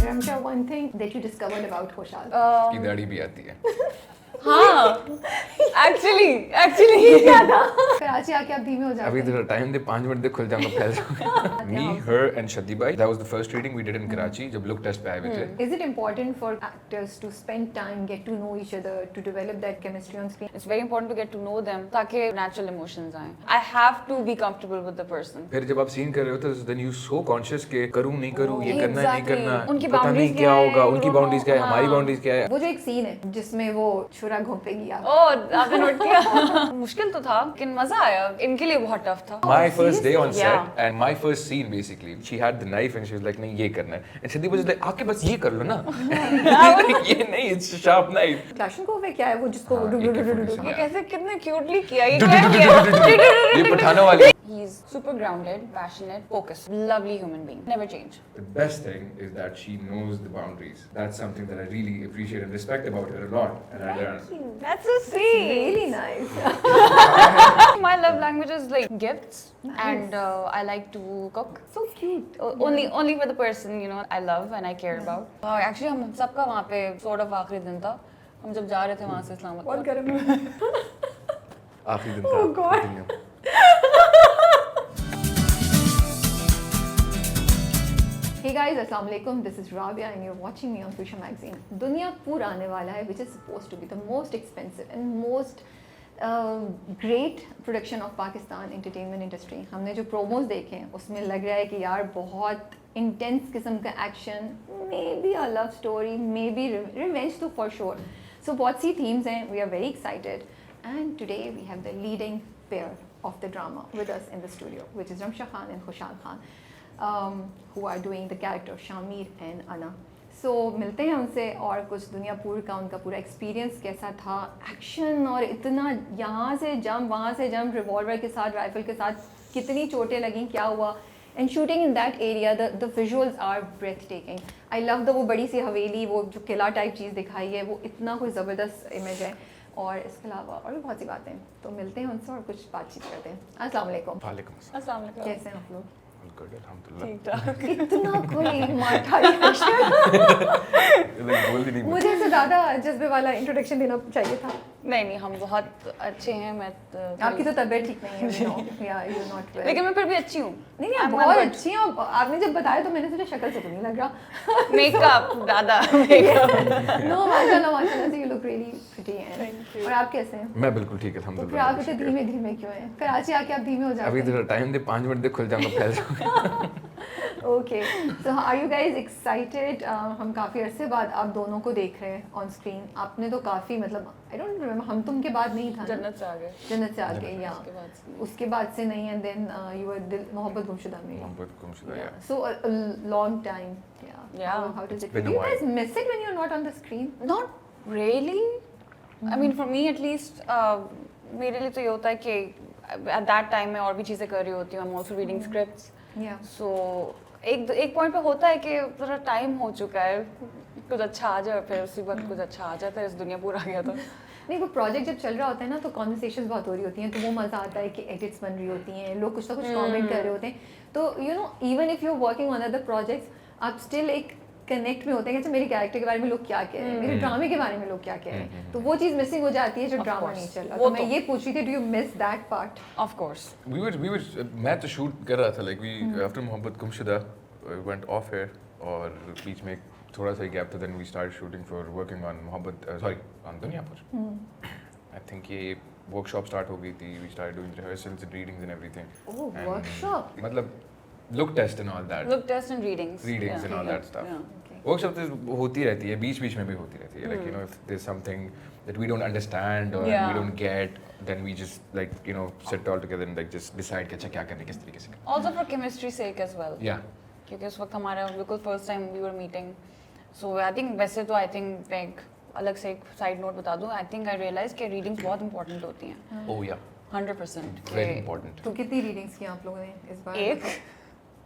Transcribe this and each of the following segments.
Ramsha, one thing that you discovered about Khoshal. की दाढ़ी भी आती है. हाँ एक्चुअली क्या था? कराची आके आप धीमे हो जाते अभी हैं. तो टाइम दे 5 मिनट दे खुल जाऊंगा फैल जाऊंगा. Me, her and Shadibai. That was the first reading we did in Karachi जब look test पे आए हुए थे. Is it important for actors to spend time, get to know each other, to develop that chemistry on screen? It's very important to get to know them ताकि natural emotions आएं. I have to be comfortable with the person. फिर जब आप scene कर रहे होते हो then you so conscious के करूँ नहीं करूँ ये करना है नहीं Exactly. करना उनकी पता नहीं boundaries क्या क्या है, होगा you उनकी don't बाउंड्रीज क्या है know. हमारी हाँ. बाउंड्रीज क्या है. वो जो एक सीन है जिसमें वो छुरा घोंपेगी आप. आपने नोट किया मुश्किल तो था लेकिन मजा आया इनके लिए बहुत टफ था. My first day on Yeah. set and my first scene basically she had the knife and she was like नहीं ये करना है and Shadibai was like आके बस ये कर लो ना. ये नहीं it's a sharp knife. Kalashnikov है क्या है वो जिसको हाँ, AK-47 ये कैसे कितने क्यूटली किया ये क्या किया. ये पठानों वाली. He's super grounded, passionate, focused, lovely human being. Never change. The best thing is that she knows the boundaries. That's something that I really appreciate and respect about her a lot and I learned. That's so sweet. Really nice. My love language is like gifts and I like to cook. So cute. Only for the person you know I love and I care about. Actually हम सबका वहाँ पे sort of आखिरी दिन था. हम जब जा रहे थे वहाँ से इस्लामाबाद. बहुत गर्म है. आखिरी दिन था. Oh God. Continue. Hey guys, Assalamu alaikum. This is Rabia and you're watching me on Future Magazine. Dunyapur आने वाला है, which is supposed to be the most expensive and most great production of Pakistan entertainment industry. हमने जो promos देखे हैं उसमें लग रहा है कि यार बहुत intense किस्म का action, maybe a love story, maybe revenge तो for sure. So बहुत सी themes हैं, we are very excited and today we have the leading pair of the drama with us in the studio, which is Ramsha Khan and Khoshal Khan. Who are doing the character Shamir and Ana. So मिलते हैं उनसे और कुछ दुनियापुर का उनका पूरा experience कैसा था, एक्शन और इतना यहाँ से जंप वहाँ से जंप रिवॉल्वर के साथ राइफल के साथ कितनी चोटें लगीं क्या हुआ and shooting in that area the visuals are breathtaking. I love the वो बड़ी सी हवेली वो जो किला टाइप चीज़ दिखाई है वो इतना कोई ज़बरदस्त इमेज है और इसके अलावा और भी बहुत सी बातें. तो मिलते हैं उनसे और कुछ बातचीत करते हैं. अस्सलाम वालेकुम. वालेकुम अस्सलाम. अस्सलाम वालेकुम. कैसे हैं आप लोग? Good, alhamdulillah. ठीक ठाक. इतना कोई माठा रिएक्शन. बोल ही नहीं. मुझे इससे ज़्यादा जज्बे वाला इंट्रोडक्शन देना चाहिए था. नहीं हम बहुत अच्छे हैं. मैं आपकी तो तबीयत ठीक नहीं है. या यू नॉट वेल. लेकिन मैं फिर भी अच्छी हूँ. नहीं आप बहुत अच्छी हैं. आपने जब बताया तो मैंने सोचा शक्ल से तो नहीं लग रहा. मेकअप दादा. नो माशाल्लाह से यू लुक रियली प्रिटी हैं. और आप कैसे हैं? मैं बिल्कुल ठीक है फिर अल्हम्दुलिल्लाह. आप इतने धीमे धीमे क्यों हैं? कराची आके आप धीमे हो जाते अभी हैं. तो टाइम दे 5 मिनट दे खुल जाऊंगा फैल जाऊंगा. Okay so are you guys excited? हम काफ़ी अरसे बाद आप दोनों को देख रहे हैं ऑन स्क्रीन. आपने तो काफ़ी मतलब आई डोंट रिमेम्बर हम तुम के बाद नहीं था ना? जन्नत से आ गए. जन्नत से आगे या उसके बाद से. उसके बाद से नहीं एंड देन यू वर दिल मोहब्बत गुमशुदा में. मोहब्बत गुमशुदा या. So a long time. Yeah. How does it been feel? a You while. guys miss it when you're not on the screen? Not really. I mean for me at least मेरे लिए तो ये होता है कि at that time मैं और भी चीज़ें कर रही होती हूँ. I'm also reading scripts. Yeah. So एक पॉइंट पे होता है कि थोड़ा टाइम हो चुका है कुछ अच्छा आ जाए फिर उसी वक्त कुछ अच्छा आ जाता है. इस दुनिया पूरा आ गया था. नहीं वो प्रोजेक्ट जब चल रहा होता है ना तो कॉन्वर्सेशंस बहुत हो रही होती हैं तो वो मज़ा आता है कि एडिट्स बन रही होती हैं लोग कुछ ना कुछ कमेंट कर रहे होते हैं. तो you know even if you are working on other projects आप स्टिल एक कनेक्ट में होते हैं कि अच्छा मेरे कैरेक्टर के बारे में लोग क्या कह रहे हैं, मेरे ड्रामे के बारे में लोग क्या कह रहे हैं. तो वो चीज़ मिसिंग हो जाती है जब ड्रामा नहीं चल रहा. तो मैं ये पूछ रही थी do you miss that part? Of course. We were मैं तो शूट कर रहा था like we after मोहब्बत गुमशुदा went off air और बीच में एक थोड़ा सा गैप था. then we started shooting for working on मोहब्बत on दुनियापुर. I think ये workshop start हो गई थी. we started doing rehearsals and readings and everything. Oh, And workshop. मतलब look test and all that. Look test and readings. Readings Yeah. and all that stuff. Yeah. Okay. Workshop तो होती रहती है बीच में भी होती रहती है. like you know if there's something that we don't understand or Yeah. we don't get then we just like you know sit all together and like just decide कि अच्छा क्या करना है किस तरीके से. Also for chemistry sake as well. Yeah. क्योंकि उस वक्त हमारा बिल्कुल first time we were meeting. So I think वैसे तो आई थिंक एक अलग से एक साइड नोट बता दूं. आई थिंक आई रियलाइज कि रीडिंग्स बहुत इंपॉर्टेंट होती हैं. Oh yeah. 100%. Very important. तो कितनी रीडिंग्स की आप लोगों ने इस बार? एक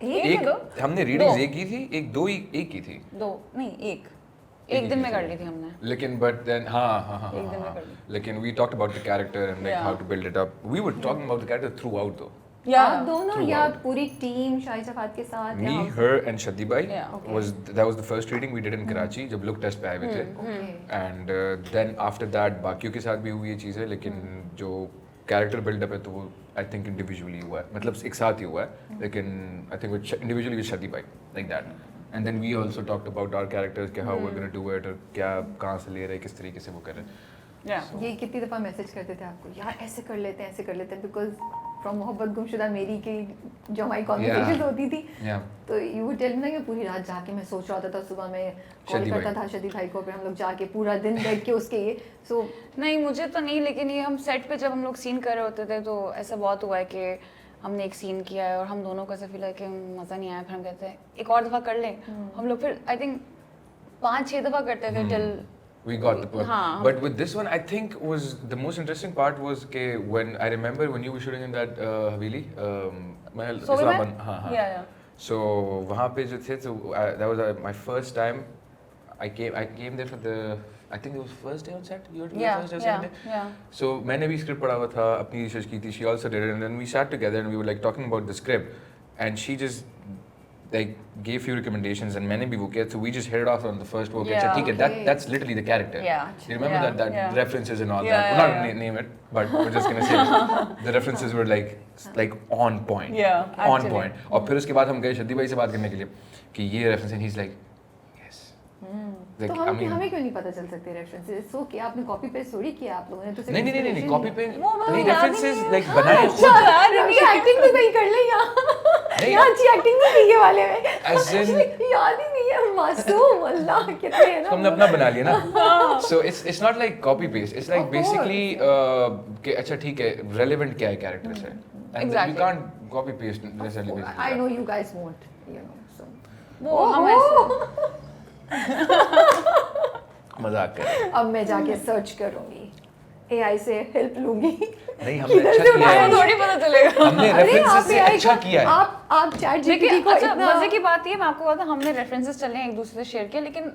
एक दो? हमने रीडिंग्स दो। एक की थी एक दो ही एक की थी. दो नहीं एक दिन में कर ली थी हमने. लेकिन but then हाँ एक दिन में कर ली. लेकिन we talked about the character and like Yeah. how to build it up. We were talking about the character throughout though. Yeah. आप दोनों Throughout. या पूरी टीम शाहिद शफात के साथ Me, या her and Shadi bhai Yeah. Okay. that was the first reading we did in Karachi जब look test पे आए हुए थे. Okay. And then after that बाकियों के साथ भी हुई ये चीज़ें, लेकिन जो character build up है तो वो I think individually हुआ है, मतलब एक साथ ही हुआ है, लेकिन I think individually with Shadi bhai like that. And then we also talked about our characters कि how we're gonna do it और क्या कहाँ से ले रहे हैं, किस तरीके से वो कर रहे हैं. Yeah. ये कितनी दफ़ा मैसेज करते थे आपको, यार ऐसे कर लेते हैं, ऐसे कर लेते हैं, बिकॉज फ्रॉम मोहब्बत गुमशुदा मेरी की जो हमारी कॉन्वर्सेशन होती थी, Yeah. तो यू वुड टेल मी ना कि पूरी रात जाके मैं सोच रहा था सुबह में कॉल शदी करता भाई। था शदी भाई को, फिर हम लोग जाके पूरा दिन बैठ के उसके ये सो नहीं मुझे तो नहीं, लेकिन ये हम सेट पे जब हम लोग सीन कर रहे होते थे तो ऐसा बहुत हुआ है कि हमने एक सीन किया है और हम दोनों को ऐसा फील है कि मज़ा नहीं आया, फिर हम कहते हैं एक और दफ़ा कर लें. हम लोग फिर आई थिंक 5-6 दफ़ा करते थे till We got the point. हाँ. But with this one, I think was the most interesting part was कि when I remember when you were shooting in that Haveli, Mahal So we Islam went- हाँ हाँ. yeah. So वहाँ पे जो थे तो that was my first time. I came there for the I think it was first day on set. You were Yeah, first day or yeah, second day. yeah. So मैंने भी script पढ़ा हुआ था, अपनी research की थी. She also did it, and then we sat together and we were like talking about the script, and she just like gave few recommendations, and मैंने भी वो किया. So we just hit it off on the first walk. Yeah. अच्छा ठीक है, Okay. that's literally the character. Yeah. You remember Yeah, that yeah. references and all Yeah, that. yeah, We're not yeah. name it, but we're just gonna say the references were like on point. Yeah, on actually. point. और फिर उसके बाद हम गए शद्दी भाई से बात करने के लिए कि ये reference है. He's like, yes. Like, तो I mean, हमें क्यों नहीं पता चल सकते रेफरेंसेस? सो क्या आपने कॉपी पेस्ट थोड़ी किया आप लोगों ने, तो सिर्फ नहीं नहीं नहीं नहीं कॉपी पे वो मतलब नहीं याद ही references नहीं like है। बनाए अच्छा खुद. यार एक्टिंग भी नहीं कर ले यहाँ नहीं। यहाँ अच्छी एक्टिंग नहीं की ये वाले में As in- याद ही नहीं है, मासूम अल्लाह कितने है ना तो हमने अपना बना लिया ना. So it's not like copy paste. It's like Of course. basically कि अच्छा ठीक है relevant क्या है character से. And Exactly. you can't copy paste necessarily. basically I that. know you guys won't, you know, so वो हम ऐसे मजाक कर रहे हैं. अब मैं जाके सर्च करूंगी, AI से हेल्प लूंगी. नहीं हमने किधर अच्छा से किया उठाया? है. थोड़ी पता चलेगा. हमने अरे references आप से AI अच्छा को- किया है. आप चैट जीपीटी लेकिन को अच्छा इतना मजे की बात ये मैं आपको बताता हूँ, हमने रेफरेंसेस चले हैं एक दूसरे से शेयर किया, लेकिन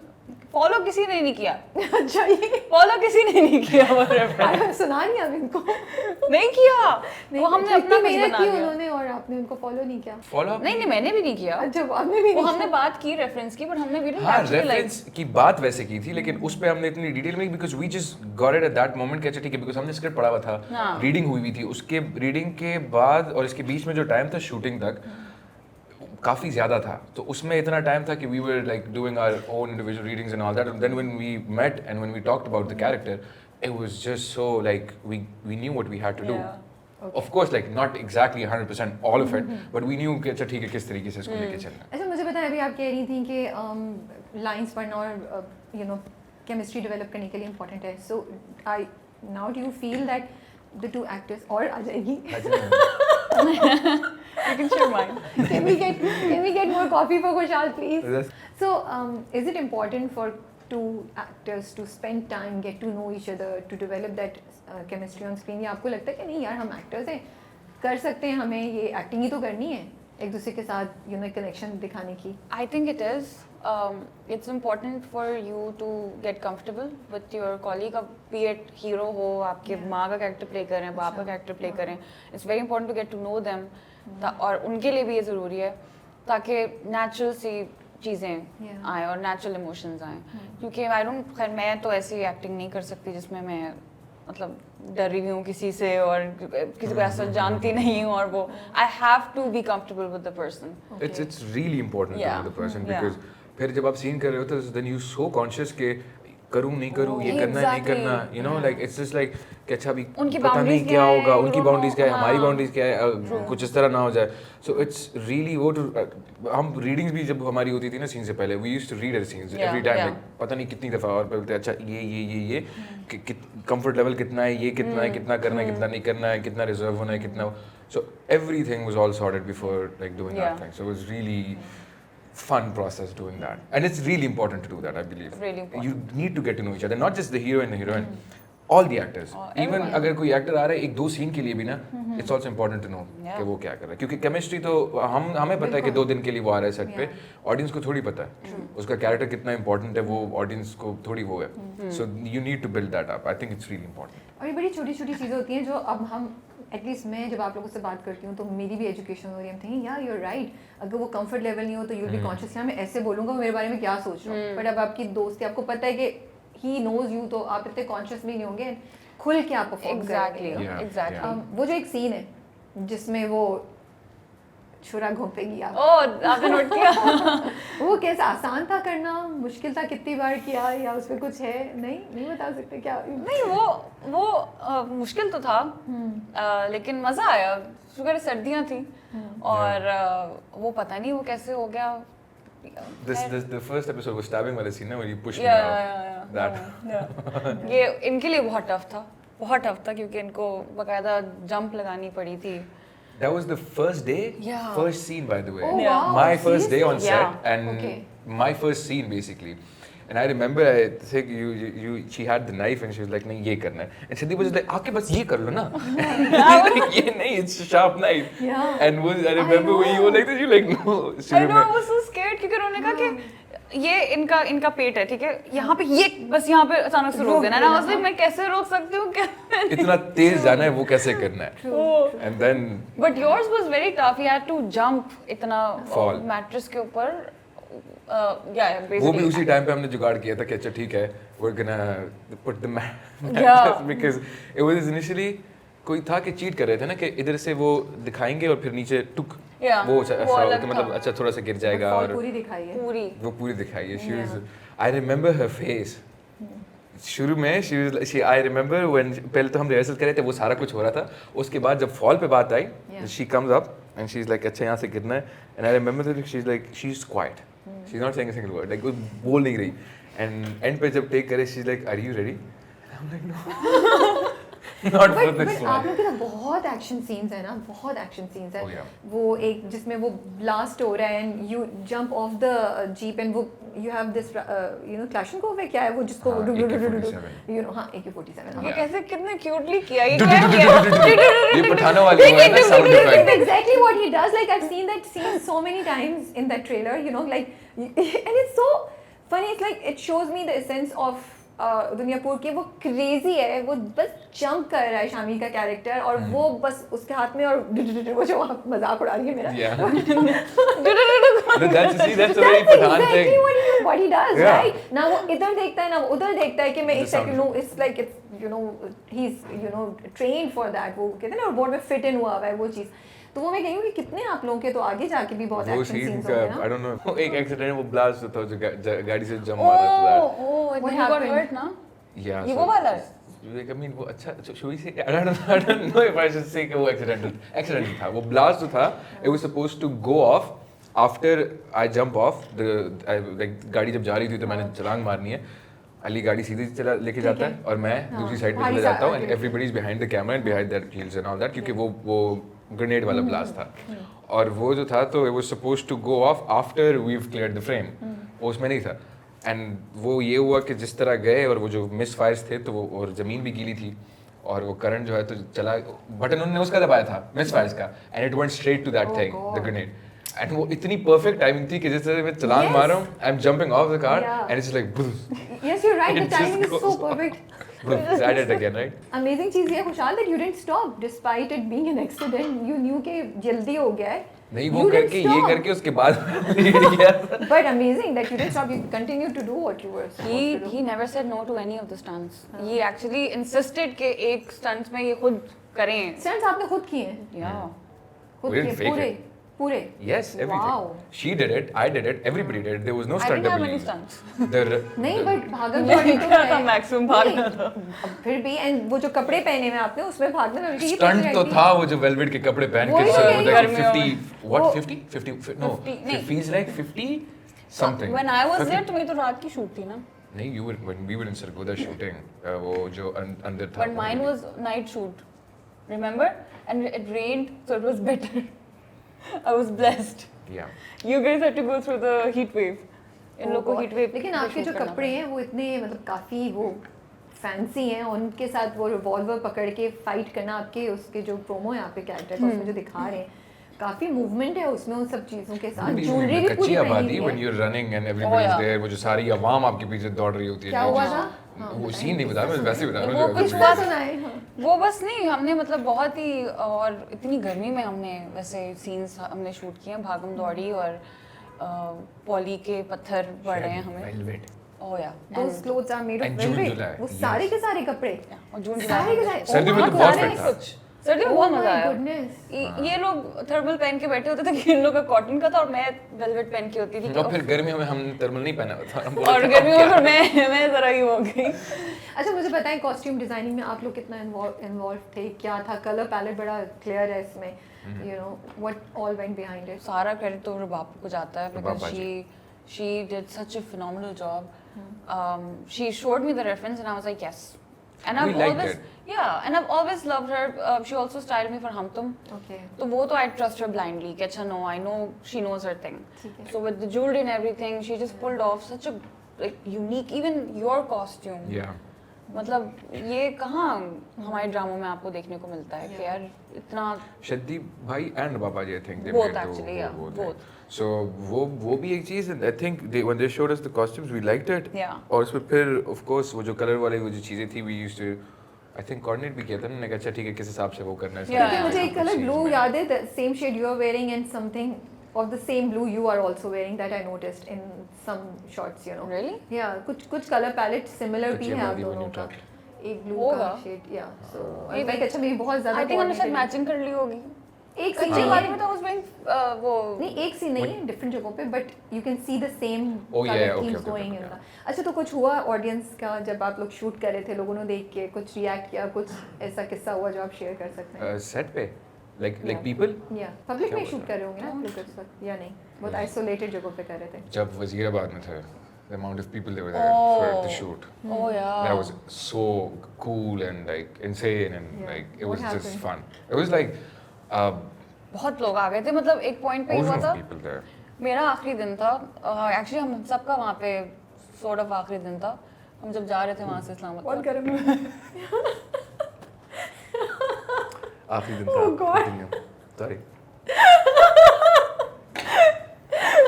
फॉलो किसी ने नहीं किया. अच्छा ये फॉलो किसी ने नहीं किया वो रेफरेंस. सुना नहीं अब इनको. नहीं किया. नहीं, वो हमने इतनी अपना कुछ मेहनत बना की लिया. उन्होंने और आपने उनको फॉलो नहीं किया. Follow up. नहीं नहीं मैंने भी नहीं किया. अच्छा आपने भी वो नहीं हमने बात की रेफरेंस की, पर हमने भी हाँ एक्चुअली लाइक रेफरेंस की बात वैसे की थी, लेकिन उस पे हमने इतनी डिटेल में because we just got it at that moment कि अच्छा ठीक है, बिकॉज हमने स्क्रिप्ट पढ़ा हुआ था, हाँ. रीडिंग हुई हुई थी, उसके रीडिंग के बाद और इसके बीच में जो टाइम था शूटिंग तक काफ़ी ज़्यादा था, तो उसमें इतना टाइम था कि we were like doing our own individual readings and all that, and then when we met and when we talked about the character it was just so like we knew what we had to do. Of course, like not exactly 100% all of it, but we knew कि अच्छा ठीक है किस तरीके से इसको लेके चलना है. अच्छा मुझे बताएं, अभी आप कह रही थी कि लाइंस पढ़ना और यू नो केमिस्ट्री डेवलप करने के लिए इम्पोर्टेंट है. So I now do you feel that the two actors और आ जाएगी you can share mine. can we get more coffee for Kushal please? Yes. So is it important for two actors to spend time, get to know each other, to develop that chemistry on screen? या आपको लगता है कि नहीं यार हम actors हैं, कर सकते हैं, हमें ये एक्टिंग ही तो करनी है एक दूसरे के साथ यू नो कनेक्शन दिखाने की? I think it is. It's important for you to get comfortable with your colleague, अब be it hero हो, आपके माँ का कैरेक्टर प्ले करें, बाप का कैरेक्टर प्ले करें. It's very important to get to know them. और उनके लिए भी ये ज़रूरी है ताकि नेचुरल सी चीज़ें आएँ और नेचुरल इमोशंस आएँ. क्योंकि आई डोंट, खैर मैं तो ऐसी एक्टिंग नहीं कर सकती जिसमें मैं मतलब डर रही हूँ किसी से और किसी को ऐसा जानती नहीं हूँ, और वो I have to be comfortable with the person. It's really important to Yeah. know the person Yeah. because फिर जब आप सीन कर रहे होते हो then you so conscious के करूँ नहीं करूँ, ये करना है नहीं Exactly. करना, you know like it's just like कि अच्छा अभी उनकी पता नहीं boundaries क्या क्या है, होगा, you उनकी don't बाउंड्रीज know. क्या है, हमारी हाँ. बाउंड्रीज क्या है, कुछ इस तरह ना हो जाए. So it's really वो हम रीडिंग्स भी जब हमारी होती थी ना सीन से पहले we used to read our scenes Yeah, every time yeah. like पता नहीं कितनी दफ़ा, और बोलते अच्छा ये कंफर्ट लेवल कितना है, ये कितना है, कितना करना है, कितना नहीं करना है, कितना रिजर्व होना है, कितना. So everything was all sorted before like doing that Yeah. thing. So it was really fun process doing that, and it's really important to do that, I believe. Really important. You need to get to know each other, not just the hero and the heroine, all the actors. Even everyone. अगर कोई actor आ रहा है एक दो scene के लिए भी ना, it's also important to know Yeah. कि वो क्या कर रहा है, क्योंकि केमिस्ट्री तो हमें पता है कि 2 दिन के लिए वो आ रहा है सेट पे, ऑडियंस को थोड़ी पता है उसका कैरेक्टर कितना इंपॉर्टेंट है, वो ऑडियंस को थोड़ी वो है. So you need to build that up. I think it's really important. और ये बड़ी छोटी छोटी चीज़ें होती हैं जो अब हम एटलीस्ट मैं जब आप लोगों से बात करती हूँ तो मेरी भी एजुकेशन हो रही है, थिंकिंग यार यू आर राइट, अगर वो कंफर्ट लेवल नहीं हो तो यू बी कॉन्शियस, मैं ऐसे बोलूँगा मेरे बारे में क्या सोच रहा हूँ, बट अब आपकी दोस्ती आपको पता है कि ही नोज यू, तो आप इतने कॉन्शियस भी नहीं होंगे, खुल के आप परफॉर्म एग्जैक्टली Yeah, एग्जैक्टली वो जो एक सीन है जिसमें वो छुरा घोंपेगी आप, ओह आपने नोट किया वो कैसा आसान था करना, मुश्किल था, कितनी बार किया, या उसमें कुछ है? नहीं बता सकते क्या? नहीं वो मुश्किल तो था लेकिन मज़ा आया, शुक्र है सर्दियाँ थी और वो पता नहीं वो कैसे हो गया। The first episode was stabbing वाला scene ना, where you pushed me Yeah, out. That. yeah. ये इनके लिए बहुत टफ था क्योंकि इनको बकायदा जंप लगानी पड़ी थी। That was the first day, Yeah. first scene by the way. Oh, Yeah. wow, My first day on seriously? set and Okay. my first scene basically. And I remember I think she had the knife and she was like नहीं ये करना है, and Siddhi was just like आके बस ये कर लो ना, ये नहीं, it's a sharp knife. Yeah. And I remember when you were like this, you like no. I know, I was so scared क्योंकि उन्होंने कहा कि ये इनका पेट है, ठीक है, यहाँ पे ये बस यहाँ पे अचानक से रोक देना है ना, उसमें मैं कैसे रोक सकती हूँ क्या? इतना तेज जाना है वो कैसे करना है? And then But yours was very tough. You had to jump इतना Fall. मैट्रेस के ऊपर yeah वो भी basically उसी टाइम पे हमने जुगाड़ किया था कि अच्छा ठीक है, we're gonna put the Yeah. mattress because it was initially कोई था कि चीट कर रहे थे ना कि इधर से वो दिखाएंगे और फिर नीचे टुक Yeah, वो वो ऐसा अलग कि मतलब था। अच्छा थोड़ा सा गिर जाएगा Fall और पूरी दिखाई है। पूरी वो पूरी दिखाई है। She was, I remember her face. शुरू में she I remember when पहले तो हम रिहर्सल कर रहे थे, वो सारा कुछ हो रहा था, उसके बाद जब फॉल पे बात आई, Yeah. she comes up and she's like अच्छा यहाँ से गिरना है, and I remember that she's like she's quiet, she's not saying a single word, like वो बोल नहीं रही, and end पे जब टेक करे she's like are you ready? I'm like no. Not for but this आप one. लोग के साथ बहुत एक्शन सीन्स है ना, बहुत एक्शन सीन्स है। Oh, yeah. वो एक जिसमें वो ब्लास्ट हो रहा है and you jump off the jeep and वो you have this you know Kalashnikov है क्या है वो जिसको हाँ, AK-47. यू नो हाँ AK-47 ये हाँ। कैसे कितने क्यूटली किया ये क्या किया ये पठानों वाली वो है ना sound effect. Exactly what he does. Like I've seen that scene so many times in that trailer. You know, like and it's so funny. It's like it shows me the essence of Duniyapur की वो crazy है, वो बस jump कर रहा है शामी का character और वो बस उसके हाथ में और वो जो आप मजाक उड़ा रही है मेरा Yeah. No, that's a very Pathan thing. exactly what he does, Yeah. right? ना वो इधर देखता है ना वो उधर देखता है कि मैं The एक second sound. No it's like it's you know he's trained for that, वो कहते हैं ना और बोर्ड में फिट इन हुआ हुआ है वो चीज़, तो वो मैं कही हूँ कि कितने आप लोगों के तो आगे जाके भी बहुत वो एक्शन सीन सीन्स का होंगे ना। I don't know, एक एक्सीडेंट वो ब्लास्ट होता है जो गाड़ी से जंप मारा था। ओह What you got happened? hurt ना Yeah, ये so- वो वाला है? Like, I mean, वो अच्छा should we say I don't know if I should say कि वो accidental था, वो blast जो था it was supposed to go off after I jump off like गाड़ी जब जा रही थी तो मैंने छलांग मारनी है, अली गाड़ी सीधी चला लेके जाता है और मैं दूसरी साइड पे भारी चला सा- जाता हूँ and okay. everybody is behind the camera and behind their heels and all that क्योंकि वो ग्रेनेड वाला ब्लास्ट था और वो जो था तो it was supposed to go off after we've cleared the frame, वो उसमें नहीं था एंड वो ये हुआ कि जिस तरह गए और वो जो मिस फायर्स थे तो वो और ज़मीन भी गीली थी और वो करंट जो है तो चला, बटन उन्होंने उसका दबाया था मिस फायर्स का and it went straight to that Oh thing God. The grenade and वो इतनी परफेक्ट टाइमिंग थी कि जिस तरह मैं छलांग Yes. मार रहा हूँ I am jumping of the car Yeah. And it's like Yes, you're right. The It just timing is so goes on. perfect. I did it again, right? Amazing चीज़ ये खुशहाल that you didn't stop despite it being an accident. You knew कि जल्दी हो गया है. नहीं वो You didn't करके ये stop. करके उसके बाद lead किया था। But amazing that you didn't stop. You continued to do what you were supposed to do. He never said no to any of the stunts. He actually insisted कि एक stunts में ये खुद करें। Stunts आपने खुद किए हैं? Yeah. खुद We didn't किए fake पूरे it. पूरे. Yes, everything. Wow. She did it, I did it, everybody did it. There was no I stunt didn't have double any used. stunts. नहीं but भागम मैं भागी तो क्या था है. maximum भागना नहीं, था। अब फिर भी and वो जो कपड़े पहने हुए आपने उसमें भागना में ये स्टंट तो था वो जो वेलवेट के कपड़े पहन के वही सर तो वो कह रही हूँ। 50 what वो- 50 no 50 नहीं। it feels like 50 something When I was there तो मेरी तो रात की shoot थी ना। नहीं you were when we were in Sargodha shooting वो जो अंदर था But mine was night shoot. Remember? And it rained so it was better. I was blessed. yeah You guys had to go through the heat wave. इन लोगों को heat wave लेकिन पे आपके shoot जो करना कपड़े हैं वो इतने मतलब काफ़ी वो फैंसी हैं, उनके साथ वो रिवॉल्वर पकड़ के फाइट करना, आपके उसके जो प्रोमो है आपके कैरेक्टर का उसमें जो दिखा रहे हैं काफ़ी मूवमेंट है उसमें उन सब चीज़ों के साथ, ज्वेलरी भी कच्ची पूरी पहनी आबादी हुई when है। you're running and everybody's yeah. there वो जो सारी आवाम आपके पीछे दौड़ रही होती है क्या जो हुआ चीज़- था? हाँ, वो बताएं। सीन नहीं बता मैं वैसे ही बता रहा वो हूँ कुछ जो हुआ सुनाए हाँ। वो बस नहीं, हमने मतलब बहुत ही, और इतनी गर्मी में हमने वैसे सीन्स हमने शूट किए हैं, भागम दौड़ी, और पॉली के पत्थर पड़ रहे हैं हमें। Velvet. ओह या, Those clothes are made of And June, velvet. July, वो yes. सारे के सारे कपड़े और जून सारे के जुलाई सारे सर्दी में Oh तो my बहुत goodness. फिट था। कुछ सर्दी में Oh बहुत my मजा आया। goodness. ये लोग थर्मल पहन के बैठे होते थे कि इन लोग का कॉटन का था, और मैं वेलवेट पहन के होती थी। और फिर गर्मियों में हमने थर्मल नहीं पहना हुआ था, हम बोले और थे, गर्मियों अब में क्या? फिर मैं जरा ही हो गई। अच्छा मुझे बताएं कॉस्ट्यूम डिजाइनिंग में आप लोग कितना इन्वॉल्व थे, क्या था? कलर पैलेट बड़ा क्लियर है इसमें, you know what all went behind it? सारा क्रेडिट तो रबाब को जाता है, रबाब because बाजी। she did such a phenomenal job. She showed me the reference and I was like yes. And We I've liked always it. and I've always loved her. She also styled me for Hum Tum. Okay तो वो तो I trust her blindly. कि अच्छा no, I know she knows her thing. ठीक है। So with the jewelry and everything, she just pulled off such a like unique, even your costume. Yeah. मतलब ये कहाँ हमारे ड्रामों में आपको देखने को मिलता है कि यार इतना शद्दी भाई एंड बाबा जी, I think they Both made actually, yeah, both. So वो भी एक चीज़, I think when they showed us the costumes we liked it. Yeah. और उसमें फिर of course वो जो कलर वाले वो जो चीज़ें थी we used to I think coordinate भी किया था, मैंने कहा अच्छा ठीक है किस हिसाब से वो करना है। Yeah, क्योंकि मुझे एक कलर Scenes ब्लू में। याद है, the same shade you are wearing and something of the same blue you are also wearing that I noticed in some shots, you know. Really? Yeah, कुछ कलर पैलेट सिमिलर भी अच्छा, है आप वाली वो दोनों का, neutral। एक ब्लू होगा। का शेड, या सो ये लाइक अच्छा मेरी बहुत ज्यादा I think हमने शायद coordinated- मैचिंग कर ली होगी। एक सीन कच्चे नहीं वाली है, में तो I was wearing वो नहीं एक सीन नहीं है, डिफरेंट जगहों पे, but you can see the same Oh, yeah, colour okay, themes okay, going okay, in the. अच्छा तो कुछ हुआ ऑडियंस का जब आप लोग शूट कर रहे थे, लोगों ने देख के कुछ रिएक्ट किया, कुछ ऐसा किस्सा हुआ जो आप शेयर कर सकते हैं? सेट पे like Yeah. people या पब्लिक क्या में हुआ शूट था? कर रहे होंगे ना आप लोग इस वक्त, या नहीं बहुत आइसोलेटेड जगहों पे कर रहे थे? जब वजीराबाद में थे the amount of people that were there for the Oh. shoot oh yeah that was so cool and like insane and Yeah. like it What was just happened? fun. It was like बहुत लोग आ गए थे, मतलब एक point पे ही हुआ thousands था, of people there. मेरा आखिरी दिन था एक्चुअली, हम सबका वहाँ पे सॉर्ट ऑफ आखिरी दिन था, हम जब जा रहे थे वहाँ से इस्लामाबाद। गर्म है। आखिरी दिन Oh, God. Sorry.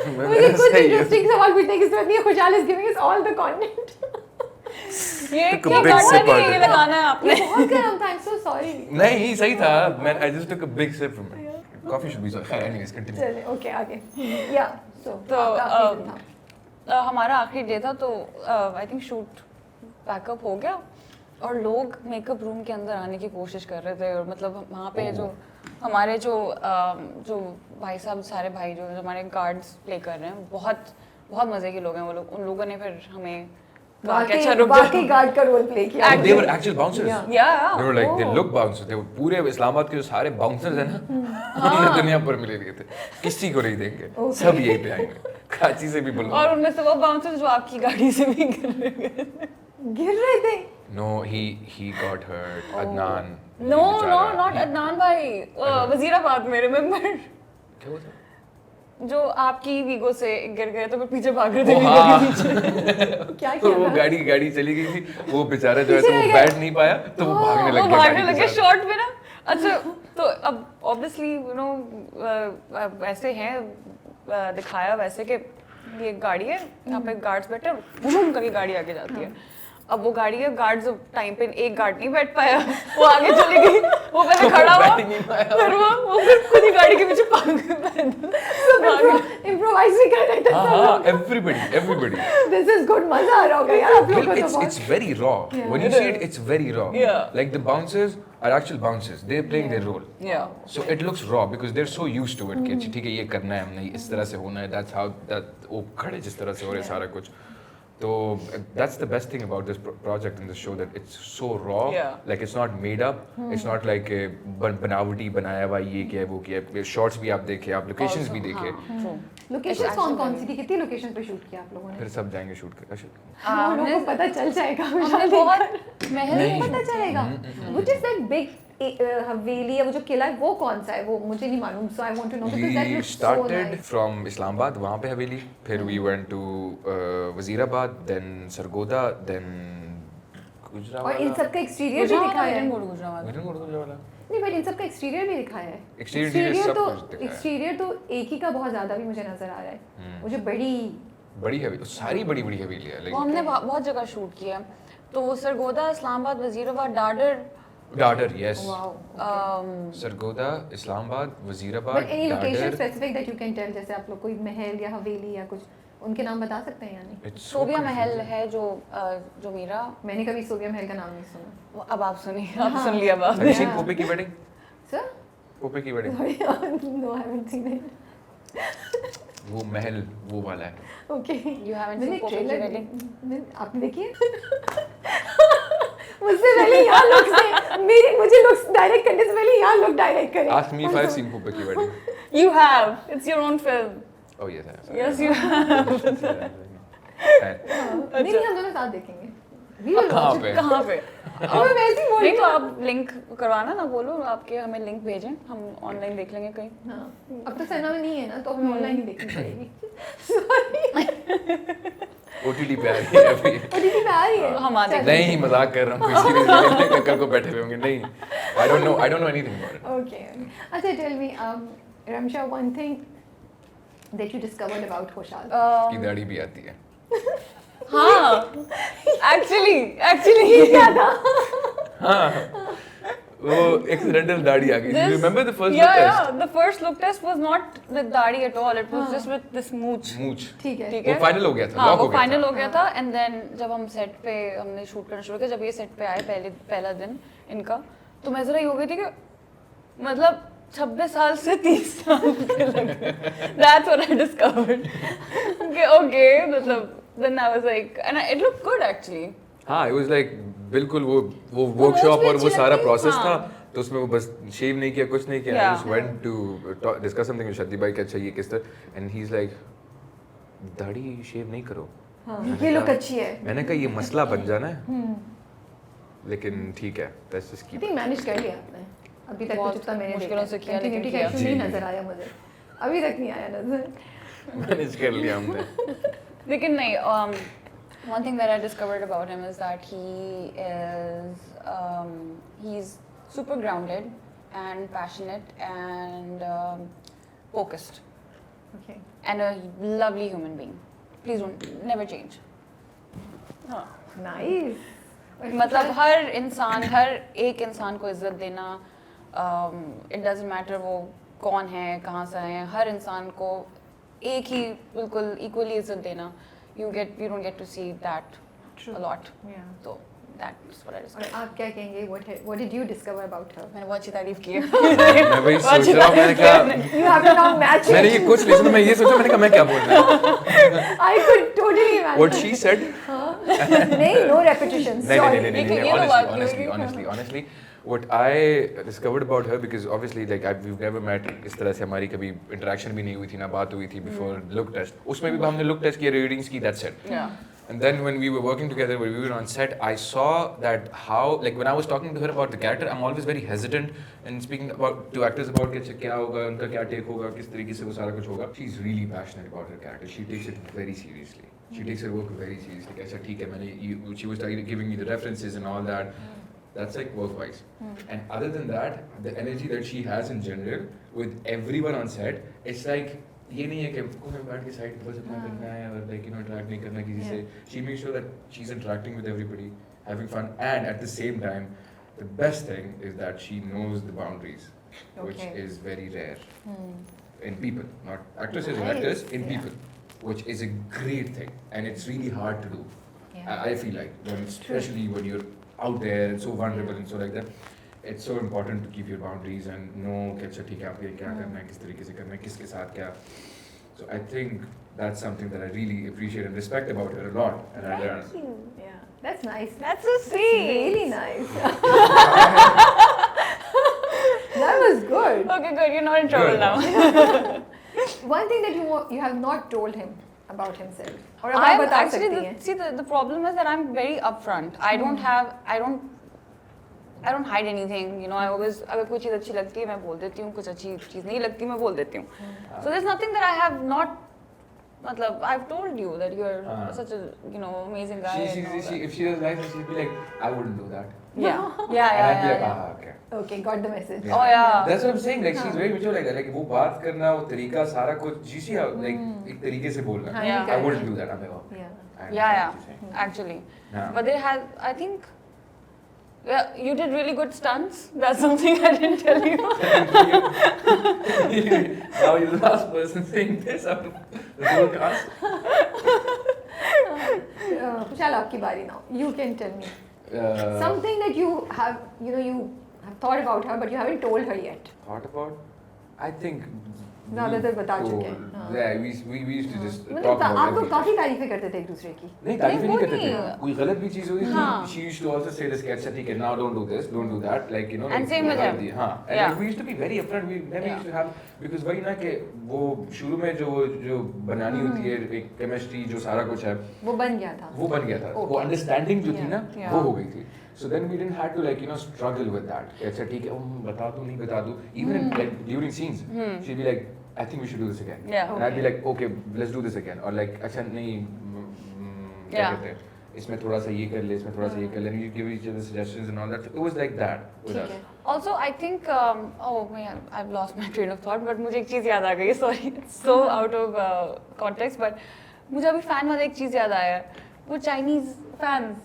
मुझे कुछ इंटरेस्टिंग सवाल पूछने की जरूरत नहीं है, खुशहाल is giving us all the content. ये Took a क्या big करना sip नहीं out है, ये of it. लगाना है आपने। बहुत गर्म था, आई एम सो सॉरी। नहीं सही था man I just took a big sip from it. Coffee should be so. Anyways, continue. चलिए ओके आगे। या सो तो, आपका आखिरी दिन था। हमारा आखिरी डे था, तो आई थिंक शूट पैकअप हो गया और लोग मेकअप रूम के अंदर आने की कोशिश कर रहे थे, और मतलब वहाँ पे जो हमारे जो भाई साहब, सारे भाई जो हमारे गार्ड्स प्ले कर रहे हैं, बहुत बहुत मज़े के लोग हैं वो लोग। उन लोगों ने फिर हमें कहा कि अच्छा रुक वाकई जाओ। गार्ड का रोल प्ले किया। They were actual bouncers. Yeah. Yeah. They were like they Oh. look bouncers. They were पूरे इस्लामाबाद के जो सारे bouncers हैं ना, उन्होंने दुनिया भर में ले लिए थे। किसी को नहीं देंगे, सब यहीं पे आएंगे। कराची से भी बुलाओ। और उनमें से वो बाउंसर्स जो आपकी गाड़ी से भी गिर रहे थे। गिर रहे थे। No, he got hurt. Adnan. No, बेचारा, not he- Adnan भाई, वजीराबाद में, रिमेम्बर क्या हुआ था? जो आपकी वीगो से गिर गए तो फिर पीछे भाग रहे थे ओ, वीगो हाँ। के पीछे। क्या तो किया वो था? गाड़ी चली गई थी, वो बेचारा जो है तो पीछे वो रह गया। बैठ नहीं पाया, तो वो भागने लग वो गया भागने गाड़ी के लगे साथ। शॉर्ट में ना। अच्छा तो अब ऑब्वियसली यू नो ऐसे हैं, दिखाया वैसे कि ये गाड़ी है, यहाँ पे गार्ड्स बैठे हैं, बूम करके गाड़ी आगे जाती है। अब वो गाड़ी है, गार्ड्स टाइम पे एक गार्ड नहीं बैठ पाया, वो आगे चली गई, वो पहले खड़ा हुआ, बैठ ही नहीं पाया। फिर वो फिर खुद ही गाड़ी के पीछे भाग इम्प्रोवाइज भी कर रहे थे हाँ सब हाँ, लोग। everybody. This is good, मजा आ रहा होगा यार आप लोगों को तो It's बहुत। very raw. Yeah. When you see it, it's very raw. Yeah. Like the bouncers are actual bouncers. They're playing their role. Yeah. So it looks raw because they're so used to it कि अच्छा ठीक है ये करना है हमने, इस तरह से होना है, that's how that वो खड़े जिस तरह से हो रहे हैं सारा कुछ। तो that's the best thing about this project and this show, that it's so raw. Yeah. Like it's not made up. It's not like बनावटी बनाया हुआ ये किया है वो किया है। Shots भी आप देखे, आप locations भी देखे। लोकेशंस कौन कौन सी थी, कितनी लोकेशन पे शूट किया आप लोगों ने? फिर सब जाएंगे शूट कर। हम लोगों को पता चल जाएगा हमने बहुत मेहनत पता चलेगा। Which is that big हवेली है, वो जो किला है वो कौन सा है, वो मुझे नहीं मालूम, so I want to know because that We looks so started nice. from Islamabad, वहाँ पे हवेली, फिर we went to Wazirabad, then Sargoda, then Gujranwala. और इन सब का एक्सटीरियर भी दिखाया है। We didn't go to Gujranwala. नहीं बट इन सब का एक्सटीरियर भी दिखाया है। Exterior interior सब तो कुछ दिखाया है। एक्सटीरियर तो एक ही का बहुत ज्यादा भी मुझे नजर आ रहा है। मुझे बड़ी बड़ी हवेली, सारी बड़ी बड़ी हवेली है। वो हमने बहुत जगह शूट किया, तो वो Sargodha, Islamabad, Wazirabad, Dadar, Dadar, yes. Wow. Sargodha, Islamabad, Wazirabad, But any location Dadar. specific that you can tell, जैसे आप लोग कोई महल या हवेली या कुछ उनके नाम बता सकते हैं या नहीं? It's so Sobia Mahal confusing. है जो मेरा मैंने कभी सोबिया महल का नाम नहीं सुना. अब आप सुनिए, आप सुन लिया अब Have you seen Yeah. Pope ki wedding? Sir? Pope ki wedding. Sorry, no, I haven't seen it. वो महल वो वाला है. Okay. You haven't मैंने seen Pope ki trailer wedding? आपने देखी है? मुझसे पहले यहाँ लोग से मुझे लोग डायरेक्ट करने से पहले यहाँ लोग डायरेक्ट करें. Ask me if I've seen Pope ki wedding. You have. It's your own film. Oh yes, I have. Yes, you have. नहीं हम दोनों साथ देखेंगे. We will कहाँ watch पे? it. कहाँ पे? अब मैं वैसे ही बोल नहीं रही तो हूँ. आप लिंक करवाना ना, बोलो आपके हमें लिंक भेजें, हम ऑनलाइन देख लेंगे कहीं. हाँ. अब तो सिनेमा में नहीं है ना तो हमें ऑनलाइन ही देखनी पड़ेगी. Sorry. OTT पे आ रही है अभी. OTT पे आ रही है. हम आते चल. नहीं मजाक कर रहा हूँ. कोई सीरीज लेके कल को बैठे हुए होंगे. नहीं. I don't know anything about it. Okay. अच्छा tell me, Ramsha, one thing that you discovered about Khoshal. की दाढ़ी भी आती है. हाँ, actually. क्या था? हाँ. वो accidental दाढ़ी आ गई. You remember the first look Yeah, test? the first look test was not with दाढ़ी at all. It was just with this mooch. मूछ. ठीक है. ठीक वो है. फाइनल हो गया था. हाँ, lock वो हो गया फाइनल था. हो गया था. एंड देन जब हम सेट पे हमने शूट करना शुरू किया, जब ये सेट पे आए पहला दिन इनका, तो मैं जरा ये हो गई थी कि मतलब 26 साल से 30 साल के लग गए. That's what I discovered. Okay, मतलब then I was like, and it looked good actually. हाँ, it was like बिल्कुल वो वर्कशॉप भी और वो अच्छी सारा लगती है. प्रोसेस था. हाँ. तो उसमें वो बस शेव नहीं किया, कुछ नहीं किया. I Yeah. just went to discuss something with Shadi bhai कि अच्छा ये किस तरह, and he's like दाढ़ी शेव नहीं करो. हाँ. ये look अच्छी है. मैंने कहा ये मसला बन जाना है. लेकिन ठीक है, let's just I keep think manage कर लिया आपने. अभी तक बहुत कुछ उतना मैंने मुश्किलों देखा से है. किया, लेकिन Continuity का किया. issue नहीं जी. नजर आया मुझे. अभी तक नहीं आया नजर. मैनेज कर लिया हमने. लेकिन नहीं, one thing that I discovered about him is that he's super grounded and passionate and focused Okay. and a lovely human being. Please don't never change. हाँ. Nice. मतलब हर एक इंसान को इज्जत देना, it doesn't matter वो कौन है, कहाँ से है, हर इंसान को एक ही बिल्कुल equally इज्जत देना. You don't get to see that True. a lot. Yeah. So that's what I और discovered. आप क्या कहेंगे? What did you discover about her? मैंने बहुत अच्छी तारीफ की है. मैं वही सोच रहा हूँ. मैंने कहा You have to now match मैंने ये it. कुछ लिखा. मैं ये सोचा, मैंने कहा मैं क्या बोल रहा हूँ. I could totally imagine. What she said. नहीं, no repetition. नहीं, Sorry. नहीं, नहीं, ये नहीं, तो बात नहीं honestly, what I discovered about her, because obviously like we've never met, इस तरह से हमारी कभी interaction भी नहीं हुई थी, ना बात हुई थी before look test. उसमें भी हमने look test किया, readings की, that's it. Yeah. And then when we were working together, when we were on set, I saw that how, like when I was talking to her about the character, I'm always very hesitant in speaking to actors about कि क्या होगा, उनका क्या take होगा, किस तरीके से वो सारा कुछ होगा. She's really passionate about her character. She takes it very seriously. She takes her work very seriously. अच्छा ठीक है, she was giving me the references and all that. That's like work-wise. And other than that, the energy that she has in general with everyone on set, it's like ये नहीं है कि कोई बैठ के साइड बस अपना करना है और like interact नहीं करना किसी से. She makes sure that she's interacting with everybody, having fun, and at the same time, the best thing is that she knows the boundaries, which Okay. is very rare in people, not actresses and Nice. actors, in Yeah. people, which is a great thing, and it's really hard to do. Yeah. I feel like, especially when you're out there and so vulnerable and so like that, it's so important to keep your boundaries and know कि अच्छा ठीक है आपको ये क्या करना है, किस तरीके से करना है, किसके साथ क्या. So I think that's something that I really appreciate and respect about her a lot. And I learned. Thank you. Yeah, that's nice. That's so That's sweet. really nice. That was good. Okay, good. You're not in trouble Good. now. One thing that you have not told him about himself, or आप I'm बता actually सकती हैं. the problem is that I'm very upfront. I don't hide anything. You know, I always अगर कोई चीज़ अच्छी लगती है मैं बोल देती हूँ, कुछ अच्छी चीज़ नहीं लगती मैं बोल देती हूँ. So there's nothing that I have not. मतलब I've told you that you're such a amazing guy. and all that. If she was nice, she'd be like, I wouldn't do that. Yeah. And I'd be like, Yeah. ah, okay. Okay, got the message. Oh, yeah. That's what I'm saying. Like she's very mature like that. Like वो बात करना, वो तरीका सारा कुछ, you see how like एक तरीके से बोलना. हाँ, Yeah. नहीं I करना. wouldn't do that. I'm like, oh. Yeah. I understand Yeah, what you're saying. actually. Yeah. But there has, I think, Yeah, you did really good stunts. That's something I didn't tell you. Now you're the last person saying this on the broadcast. Kushal, आपकी बारी now. You can tell me something that you have thought about her, but you haven't told her yet. Thought about? I think. ज़्यादातर बता चुके हैं. Yeah, we used to just talk मतलब about आप लोग everything. काफी तारीफें करते थे एक दूसरे की. नहीं तारीफ नहीं वो करते थे नहीं। कोई गलत भी चीज होती थी हाँ। she used to also say this अच्छा ठीक है now don't do this don't do that like you know And like, same with him. हाँ and Yeah. like, we used to be very upfront we never Yeah. used to have because वही ना कि वो शुरू में जो बनानी होती है एक केमिस्ट्री जो सारा कुछ है वो बन गया था. वो बन गया था Okay. वो अंडरस्टैंडिंग जो थी ना Yeah. वो हो गई थी so then we didn't have to like you know struggle with that अच्छा ठीक है बता दूं नहीं बता दूं even in, like during scenes she'd be like I think we should do this again Yeah. and I'd be like okay let's do this again or like अच्छा नहीं क्या Yeah. कहते हैं इसमें थोड़ा सा ये कर ले इसमें थोड़ा सा ये कर ले and you give each other suggestions and all that it was like that with ठीक us है. Also, I think, oh man, I've lost my train of thought, but मुझे एक चीज़ याद आ गई, sorry, it's so out of context, but मुझे अभी fan वाला एक चीज़ याद आया, वो Chinese fans.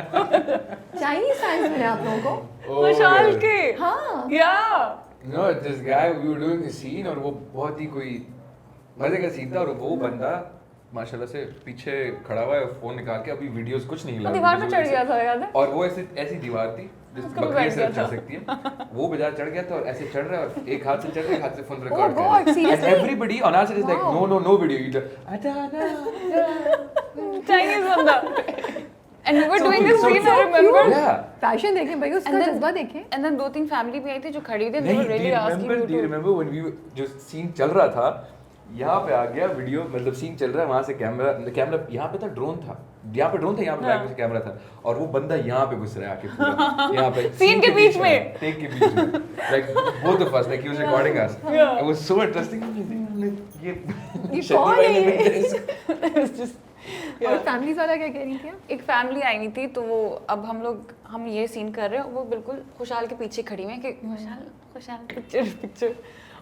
Chinese fans मिले आप लोगों को? Oh, खुशहाल yeah. के, हाँ. yeah. No, this guy we were doing the scene और वो बहुत ही कोई मजे का सीन था और वो बंदा माशाल्लाह से पीछे खड़ा हुआ है फोन निकाल के अभी वीडियोस कुछ नहीं वो हिला दीवार पे चढ़ गया था, याद है? और वो ऐसी ऐसी दीवार थी जिस उसको भी बकरी बैठ से गया चढ़ था। सकती है वो बेचारा चढ़ गया था और ऐसे चढ़ रहा है और एक हाथ से चढ़ रहा है एक हाथ से फोन Oh रिकॉर्ड कर God, रहा है and seriously? everybody on our side is like Wow. no video you just Chinese बंदा. And we were So doing cute, this so scene, cute. I remember. yeah Fashion देखें भाई उसका And then- जज्बा देखें. And then 2-3 family भी आई थी जो खड़ी थी, they नहीं were really asking you do you to. remember when we जो सीन चल रहा था यहाँ पे आ गया वीडियो मतलब सीन चल रहा है वहाँ से कैमरा यहाँ पे था ड्रोन था यहाँ पे ड्रोन था यहाँ पे हाँ। बैक में कैमरा था और वो बंदा यहाँ पे घुस रहा है आके पूरा यहाँ पे Scene के बीच में। टेक के बीच में like both of us like he was recording us Yeah. it was so interesting ये ये कौन है ये? It was just, और yeah. फैमिलीज वाला क्या कह रही थी? एक फैमिली आई हुई थी तो वो अब हम ये सीन कर रहे हैं वो बिल्कुल खुशहाल के पीछे खड़ी हुई है कि खुशहाल पिक्चर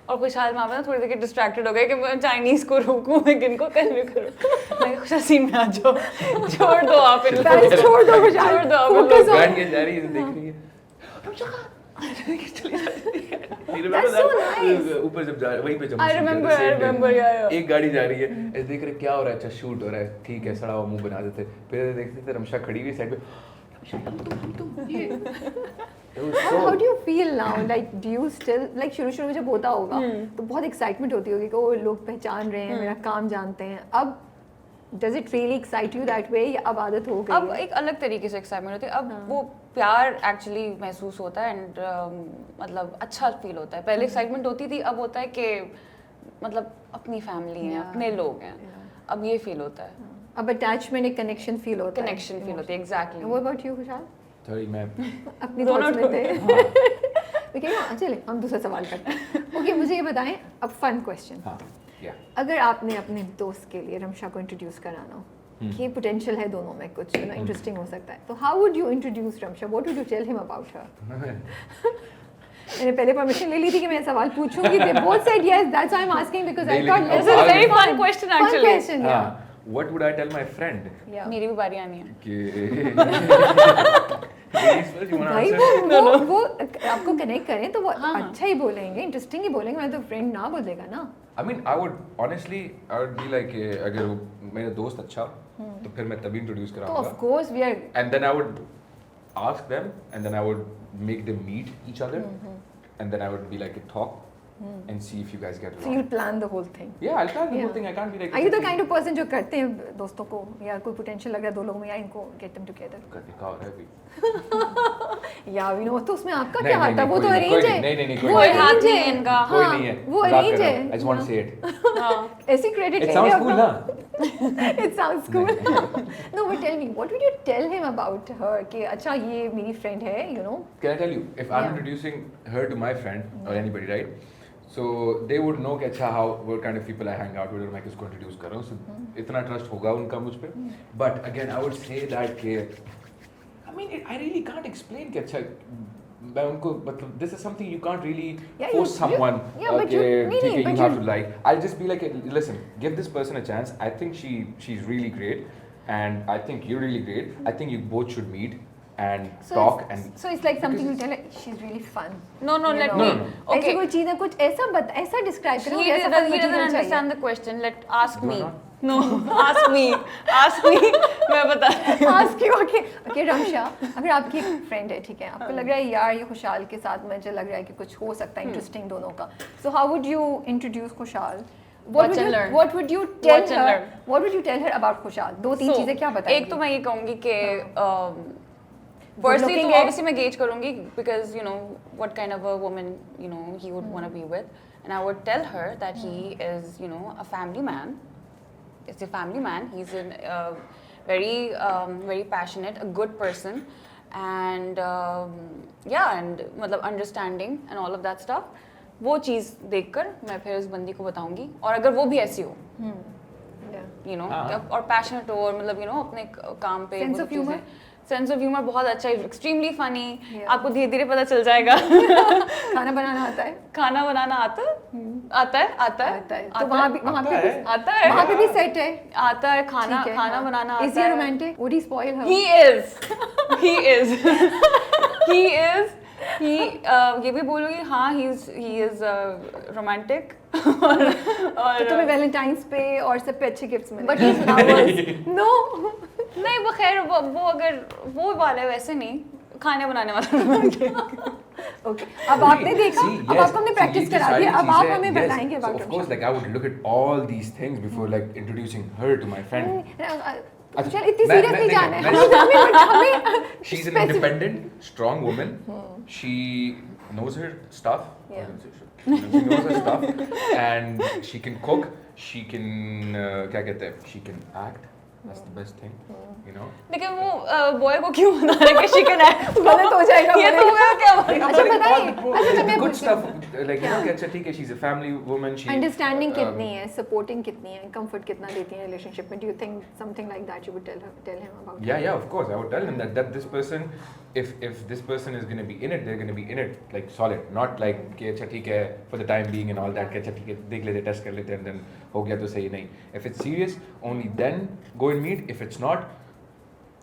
और खुशहाल माँ ना थोड़ी देर के डिस्ट्रैक्टेड हो गए कि मैं चाइनीज को रोकूं मैं किनको कन्वे करूं मैं खुशहाल सीन में आ जाओ छोड़ दो आप इनको Guys, छोड़ दो खुशहाल. छोड़ दो आप Focus लोग on- बैठ के जा रही है देख रही है You remember That's so that? nice. ऊपर जब जा वहीं पे जब I remember, yeah. एक गाड़ी जा रही है ऐसे देख रहे क्या हो रहा है अच्छा शूट हो रहा है ठीक है सड़ा हुआ मुंह बना देते फिर देखते थे रमशा खड़ी हुई साइड पे It was so How do you feel now? Like, do you still like शुरू में जब होता होगा तो बहुत एक्साइटमेंट होती होगी कि वो लोग पहचान रहे हैं मेरा काम जानते हैं. अब does it really excite you that way या अब आदत हो गई अब है? एक अलग तरीके से एक्साइटमेंट होती है अब वो प्यार एक्चुअली महसूस होता है एंड मतलब अच्छा फील होता है पहले एक्साइटमेंट होती थी अब होता है कि मतलब अपनी फैमिली है Yeah. अपने लोग हैं अब ये फील होता है अब अटैचमेंट एक कनेक्शन फील होता है. कनेक्शन फील होती है एग्जैक्टली What about you खुशहाल? थोड़ी मैं अपनी दोनों थॉट्स में थे. Okay, हाँ, चलिए हम दूसरा सवाल करते हैं. Okay, मुझे ये बताएं अब फन क्वेश्चन. हाँ या अगर आपने अपने दोस्त के लिए रमशा को इंट्रोड्यूस कराना हो कि पोटेंशियल है दोनों में कुछ इंटरेस्टिंग हो सकता है तो how would you introduce Ramsha what would you tell him about her मैंने पहले परमिशन ले ली थी कि मैं सवाल पूछूंगी they both said yes that's why I am asking because I They thought like- This is a very fun question actually. question हाँ what would I tell my friend yeah मेरी भी बारी आनी है कि Ladies first, you wanna भाई answer? वो आपको कनेक्ट करें तो वो हाँ। अच्छा ही बोलेंगे इंटरेस्टिंग ही बोलेंगे मैं तो फ्रेंड ना बोलेगा ना I mean, I would honestly, I would be like, अगर वो मेरा दोस्त अच्छा तो फिर मैं तभी इंट्रोड्यूस तो ऑफ कराऊंगा course we are and then I would ask them and then I would make them meet each other and then I would be like a talk and see if you guys get so you along. plan the whole thing Yeah, I'll plan the Yeah. whole thing. I can't be like. Are you the kind of person जो करते हैं दोस्तों को या कोई potential लग रहा है दो लोगों में या इनको गेट देम टुगेदर करने का और है भी। या वी नो तो उसमें आपका नहीं, क्या हाथ नहीं, है वो कोई तो नहीं, अरेंज कोई है नहीं, नहीं, वो कोई नहीं। arrange कोई है। हाथ नहीं इनका। कोई हाँ, नहीं है। वो मजाक अरेंज कर रहा है हूँ। I just want to say it. हाँ ऐसी क्रेडिट It sounds cool, ना? It sounds cool. No, but tell me, what would you tell him about her? कि अच्छा ये मेरी friend है, you know? Can I tell you? If I'm Yeah. introducing her to my friend or anybody, right? So they would know कि अच्छा how what kind of people I hang out with और मैं किसको introduce कर रहा हूँ. So इतना trust होगा उनका मुझ पे. But again, I would say that कि I mean, I really can't explain कि अच्छा मैं उनको मतलब this is something you can't really Yeah, force someone yeah, but कि नहीं, ठीक है but you have to like. I'll just be like, listen, give this person a chance. I think she's really great. and I think you're really great. I think you both should meet and So talk it's, and. so it's like something you tell her, she's really fun. No, You let know? me. No. ऐसी कोई चीज़ है कुछ ऐसा describe करो He कि ऐसा doesn't, fun he doesn't material चाहिए. understand the question. Ask Do me. not? No, ask me. Ask me. मैं बता. Ask you, okay, Ramsha, अगर आपकी एक friend है, ठीक है, आपको लग रहा है यार ये खुशाल के साथ मुझे लग रहा है कि कुछ हो सकता है interesting दोनों का. So how would you introduce Khushal? Watch and learn. What would you tell Watch and her? learn. What would you tell her about Khushal? दो तीन चीजें क्या बताएंगी? एक तो मैं ये कहूँगी कि looking firstly तो है? obviously मैं gauge करूँगी because you know what kind of a woman you know he would want to be with, and I would tell her that he is you know a family man. It's a family man. He's a very passionate, a good person, and yeah, and मतलब understanding and all of that stuff. वो चीज़ देखकर मैं फिर उस बंदी को बताऊंगी, और अगर वो भी ऐसी हो you know और passionate हो और मतलब you know अपने काम पे Sense of humor? Sense of humour बहुत अच्छा है, एक्सट्रीमली फनी. Yeah. आपको धीरे धीरे पता चल जाएगा. खाना बनाना आता है? खाना बनाना आता है. तो वहाँ पे आता है. वहाँ पे भी सेट है. आता है खाना बनाना आता है. Is he romantic? Would he spoil her? He is. ये भी बोलूँगी हाँ he is romantic. तो तुम्हें वैलेंटाइंस पे और सब पे अच्छे गिफ्ट्स मिले. But his flowers. No. नहीं वो खैर वो अगर वो वाले वैसे नहीं, खाने बनाने वाला. Okay. अब आपने देखा, अब आपको हमने प्रैक्टिस करा दी, अब आप हमें बताएंगे So about of course, like I would look at all these things before like introducing her to my friend. चल इतनी सीरियस नहीं जाना है. मैं- हमें She's an independent, strong woman. She knows her stuff. Yeah. She knows her stuff, and she can cook. She can क्या कहते हैं? She can act. That's the best thing, you know. लेकिन वो बॉय को क्यों बता रहे कि she can act? गलत हो जाएगा. ये तो मैं क्या बोल रही हूँ? अच्छा बताइए. All अच्छा the मैं good पूछती हूँ. stuff, like you know, कि अच्छा ठीक है, she's a family woman. She understanding कितनी है, सपोर्टिंग कितनी है, कंफर्ट कितना देती है रिलेशनशिप में. Do you think something like that you would tell him about? Yeah, of course. I would tell him that this person, if this person is going to be in it, they're going to be in it like solid, not like कि अच्छा ठीक है for the time being and all that. कि अच्छा ठीक है देख लेते, टेस्ट कर लेते, and then हो गया तो सही नहीं. If it's serious, only then go and meet. If it's not,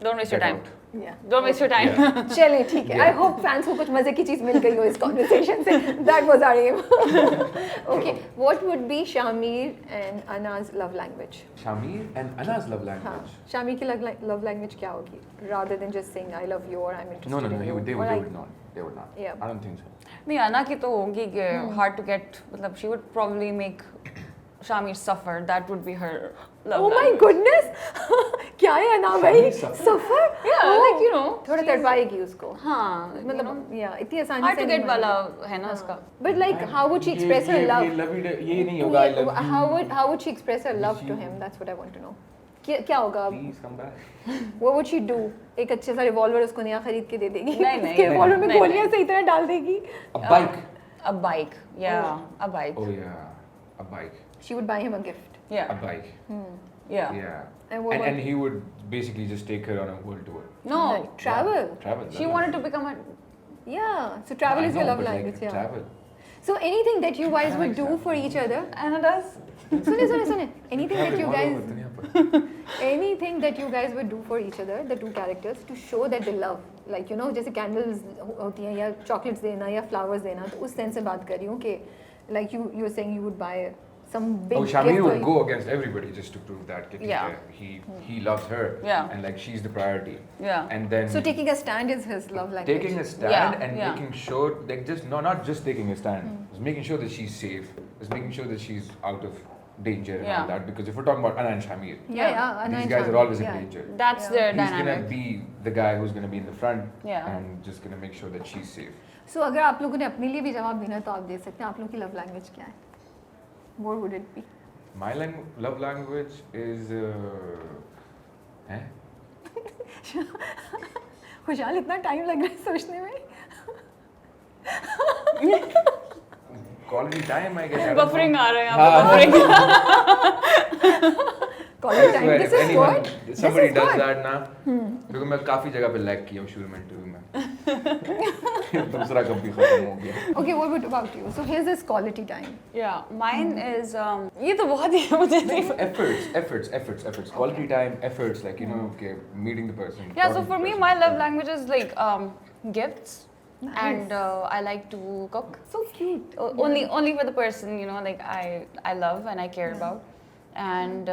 Don't waste your get time. out. Don't waste your time. Yeah. चलिए ठीक है. Yeah. आई होप फैंस को कुछ मजे की चीज मिल गई हो इस कॉन्वर्सेशन से. That was our aim. Okay, what would be Shamir and Ana's love language? Shamir and Ana's love हाँ, language. शामीर की लव लैंग्वेज क्या होगी? rather than just saying I love you or I'm interested No, in you. they or would not. They would not. Yeah. I don't think so. नहीं आना की तो होगी कि hard to get, मतलब she would probably make Shamir suffer. That would be her love. Oh my language. goodness. क्या है ना भाई? Shamir suffer? Suffer? Yeah, like you know. थोड़ा तड़पाएगी उसको. हाँ, मतलब या इतनी आसानी hard से to get वाला है ना उसका. But like how would she express her love? ये नहीं होगा. I love you. How would she express her love to him? That's what I want to know. क्या होगा अब? Please come back. What would she do? एक अच्छे सा revolver उसको नया खरीद के दे देगी. नहीं, उसके रिवॉल्वर में नहीं, गोलियां नहीं। सही तरह डाल देगी. A bike. A bike. Yeah, a bike. Oh yeah, a bike. She would buy him a gift. Yeah, A bike. yeah. Yeah. And what And he would basically just take her on a world tour. No, Like, travel. Travel. she wanted to become a. Yeah. So travel I is your know, love but, language. Like, Yeah. Travel. So anything that you guys would do travel. for each other. Anna does. सुने. Anything that you All guys. over दुनिया पर. Anything that you guys would do for each other, the two characters, to show that they love, like you know, जैसे candles होती हैं या chocolates देना या flowers देना, तो उस sense से बात कर रही हूँ कि like you're saying you would buy some big Oh, gift Shamir for would you. go against everybody just to prove that. कि ठीक Yeah. है, he loves her. Yeah. And like she's the priority. Yeah. And then So taking a stand is his love language. taking a stand Yeah, and yeah. making sure, like just not just taking a stand, it's making sure that she's safe, it's making sure that she's out of danger and Yeah. all that. Because if we're talking about Anna and Shamir, Yeah. Anna these and guys are Shamir, always in yeah. danger. That's Yeah. their He's gonna dynamic. be the guy who's gonna be in the front Yeah. and just gonna make sure that she's safe. So अगर आप लोगों ने अपने लिए भी जवाब देना तो आप दे सकते हैं. आप लोगों की love language क्या है? What would it be? My love language is खुशहाल इतना टाइम लग रहा है सोचने में. quality time, I guess. I don't Buffering know. आ रहा है यहाँ पे, buffering. quality time. Swear, This if is anyone, good. This somebody is does good. that ना, क्योंकि मैं काफी जगह पे लैग किया हूँ शुरू में इंटरव्यू में, दूसरा कब भी खत्म हो गया. Okay, what about you? So here's this quality time. Yeah, mine is ये तो बहुत ही मुझे नहीं efforts, quality time, efforts, like you know, okay, meeting the person. Yeah, so talking to for the me, person. my love language is like gifts, Nice. and I like to cook. So cute. Only for the person, you know, like I love and I care about, and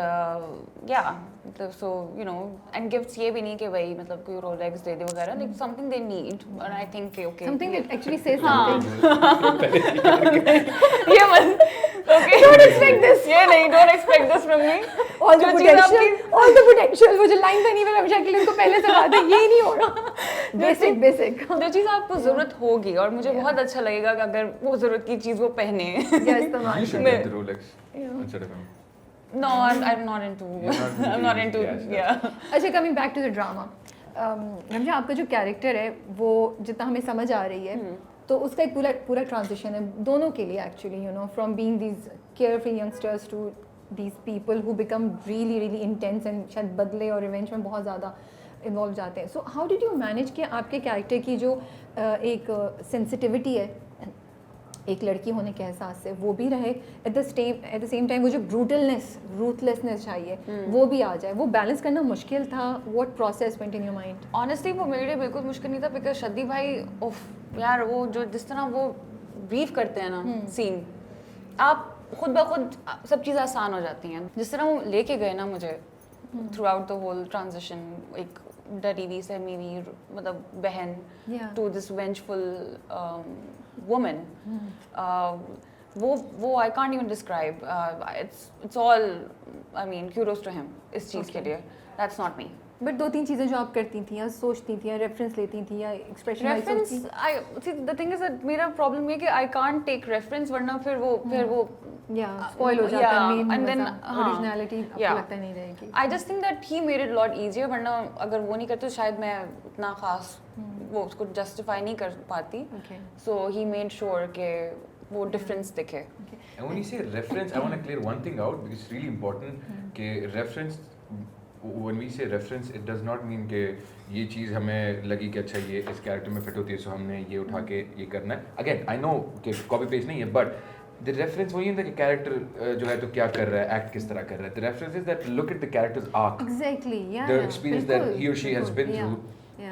yeah, so you know, and gifts ये भी नहीं कि भाई मतलब कोई Rolex दे दे वगैरह, like something they need, and I think okay. Something that actually says हाँ. something. ये मत okay. Don't expect this. ये नहीं, don't expect this from me. All the जो चीज़ potential, वो जो line बनी हुई है हमेशा के लिए उनको पहले से बात है, ये नहीं हो रहा. Basic. जो चीज़ आपको ज़रूरत होगी और मुझे बहुत अच्छा लगेगा कि अगर वो ज़रूरत की चीज़ वो पहने. या इस्तेमाल You should करें. get the Rolex instead of him. No, I'm not into. I'm not into. Yeah. अच्छा, coming back to the drama. रमजा, आपका जो कैरेक्टर है वो जितना हमें समझ आ रही है तो उसका एक पूरा ट्रांजिशन है दोनों के लिए actually, you know, from being these carefree youngsters to these people who become really intense and शायद बदले और रिवेंज में बहुत ज़्यादा इन्वॉल्व जाते हैं. So how did you manage कि आपके कैरेक्टर की जो एक सेंसिटिविटी है एक लड़की होने के एहसास से वो भी रहे, एट द सेम टाइम वो जो ब्रूटलनेस रूथलेसनेस चाहिए वो भी आ जाए, वो बैलेंस करना मुश्किल था. What process went in your mind? Honestly, वो मेरे लिए बिल्कुल मुश्किल नहीं था बिकॉज शद्दी भाई उफ यार वो जो जिस तरह वो ब्रीफ करते हैं ना सीन, आप खुद ब खुद सब चीज़ें आसान हो जाती हैं. जिस तरह वो लेके गए ना मुझे throughout the whole transition, एक डरी हुई सहमी हुई मतलब बहन टू दिस वेंचफुल woman, वो I can't even describe. It's all, I mean, kudos to him इस चीज़ के लिए. That's not me. बट दो तीन चीज़ें जो आप करती थी या सोचती थी या रेफरेंस लेती थी या expression Reference, the thing is that मेरा प्रॉब्लम ये कि I can't take reference वरना फिर वो या स्पॉइल हो जाता है मेन and then ओरिजिनलिटी आपको लगता नहीं रहेगी. I just think that he made it a lot easier, वरना अगर वो नहीं करते तो शायद मैं उतना खास वो उसको justify नहीं कर पाती. Okay. So he made sure कि वो difference दिखे. And when you say reference, I want to clear one thing out because it's really important. कि reference, when we say reference, it does not mean कि ये चीज़ हमें लगी कि अच्छा ये इस कैरेक्टर में फिट होती है, सो हमने ये उठा के ये करना है. Again, I know कि copy paste नहीं है, but the reference वही है कि कैरेक्टर जो है तो क्या कर रहा है, एक्ट किस तरह कर रहा है. The reference is that look at the character's arc, Exactly, yeah. the experience that he or she has been through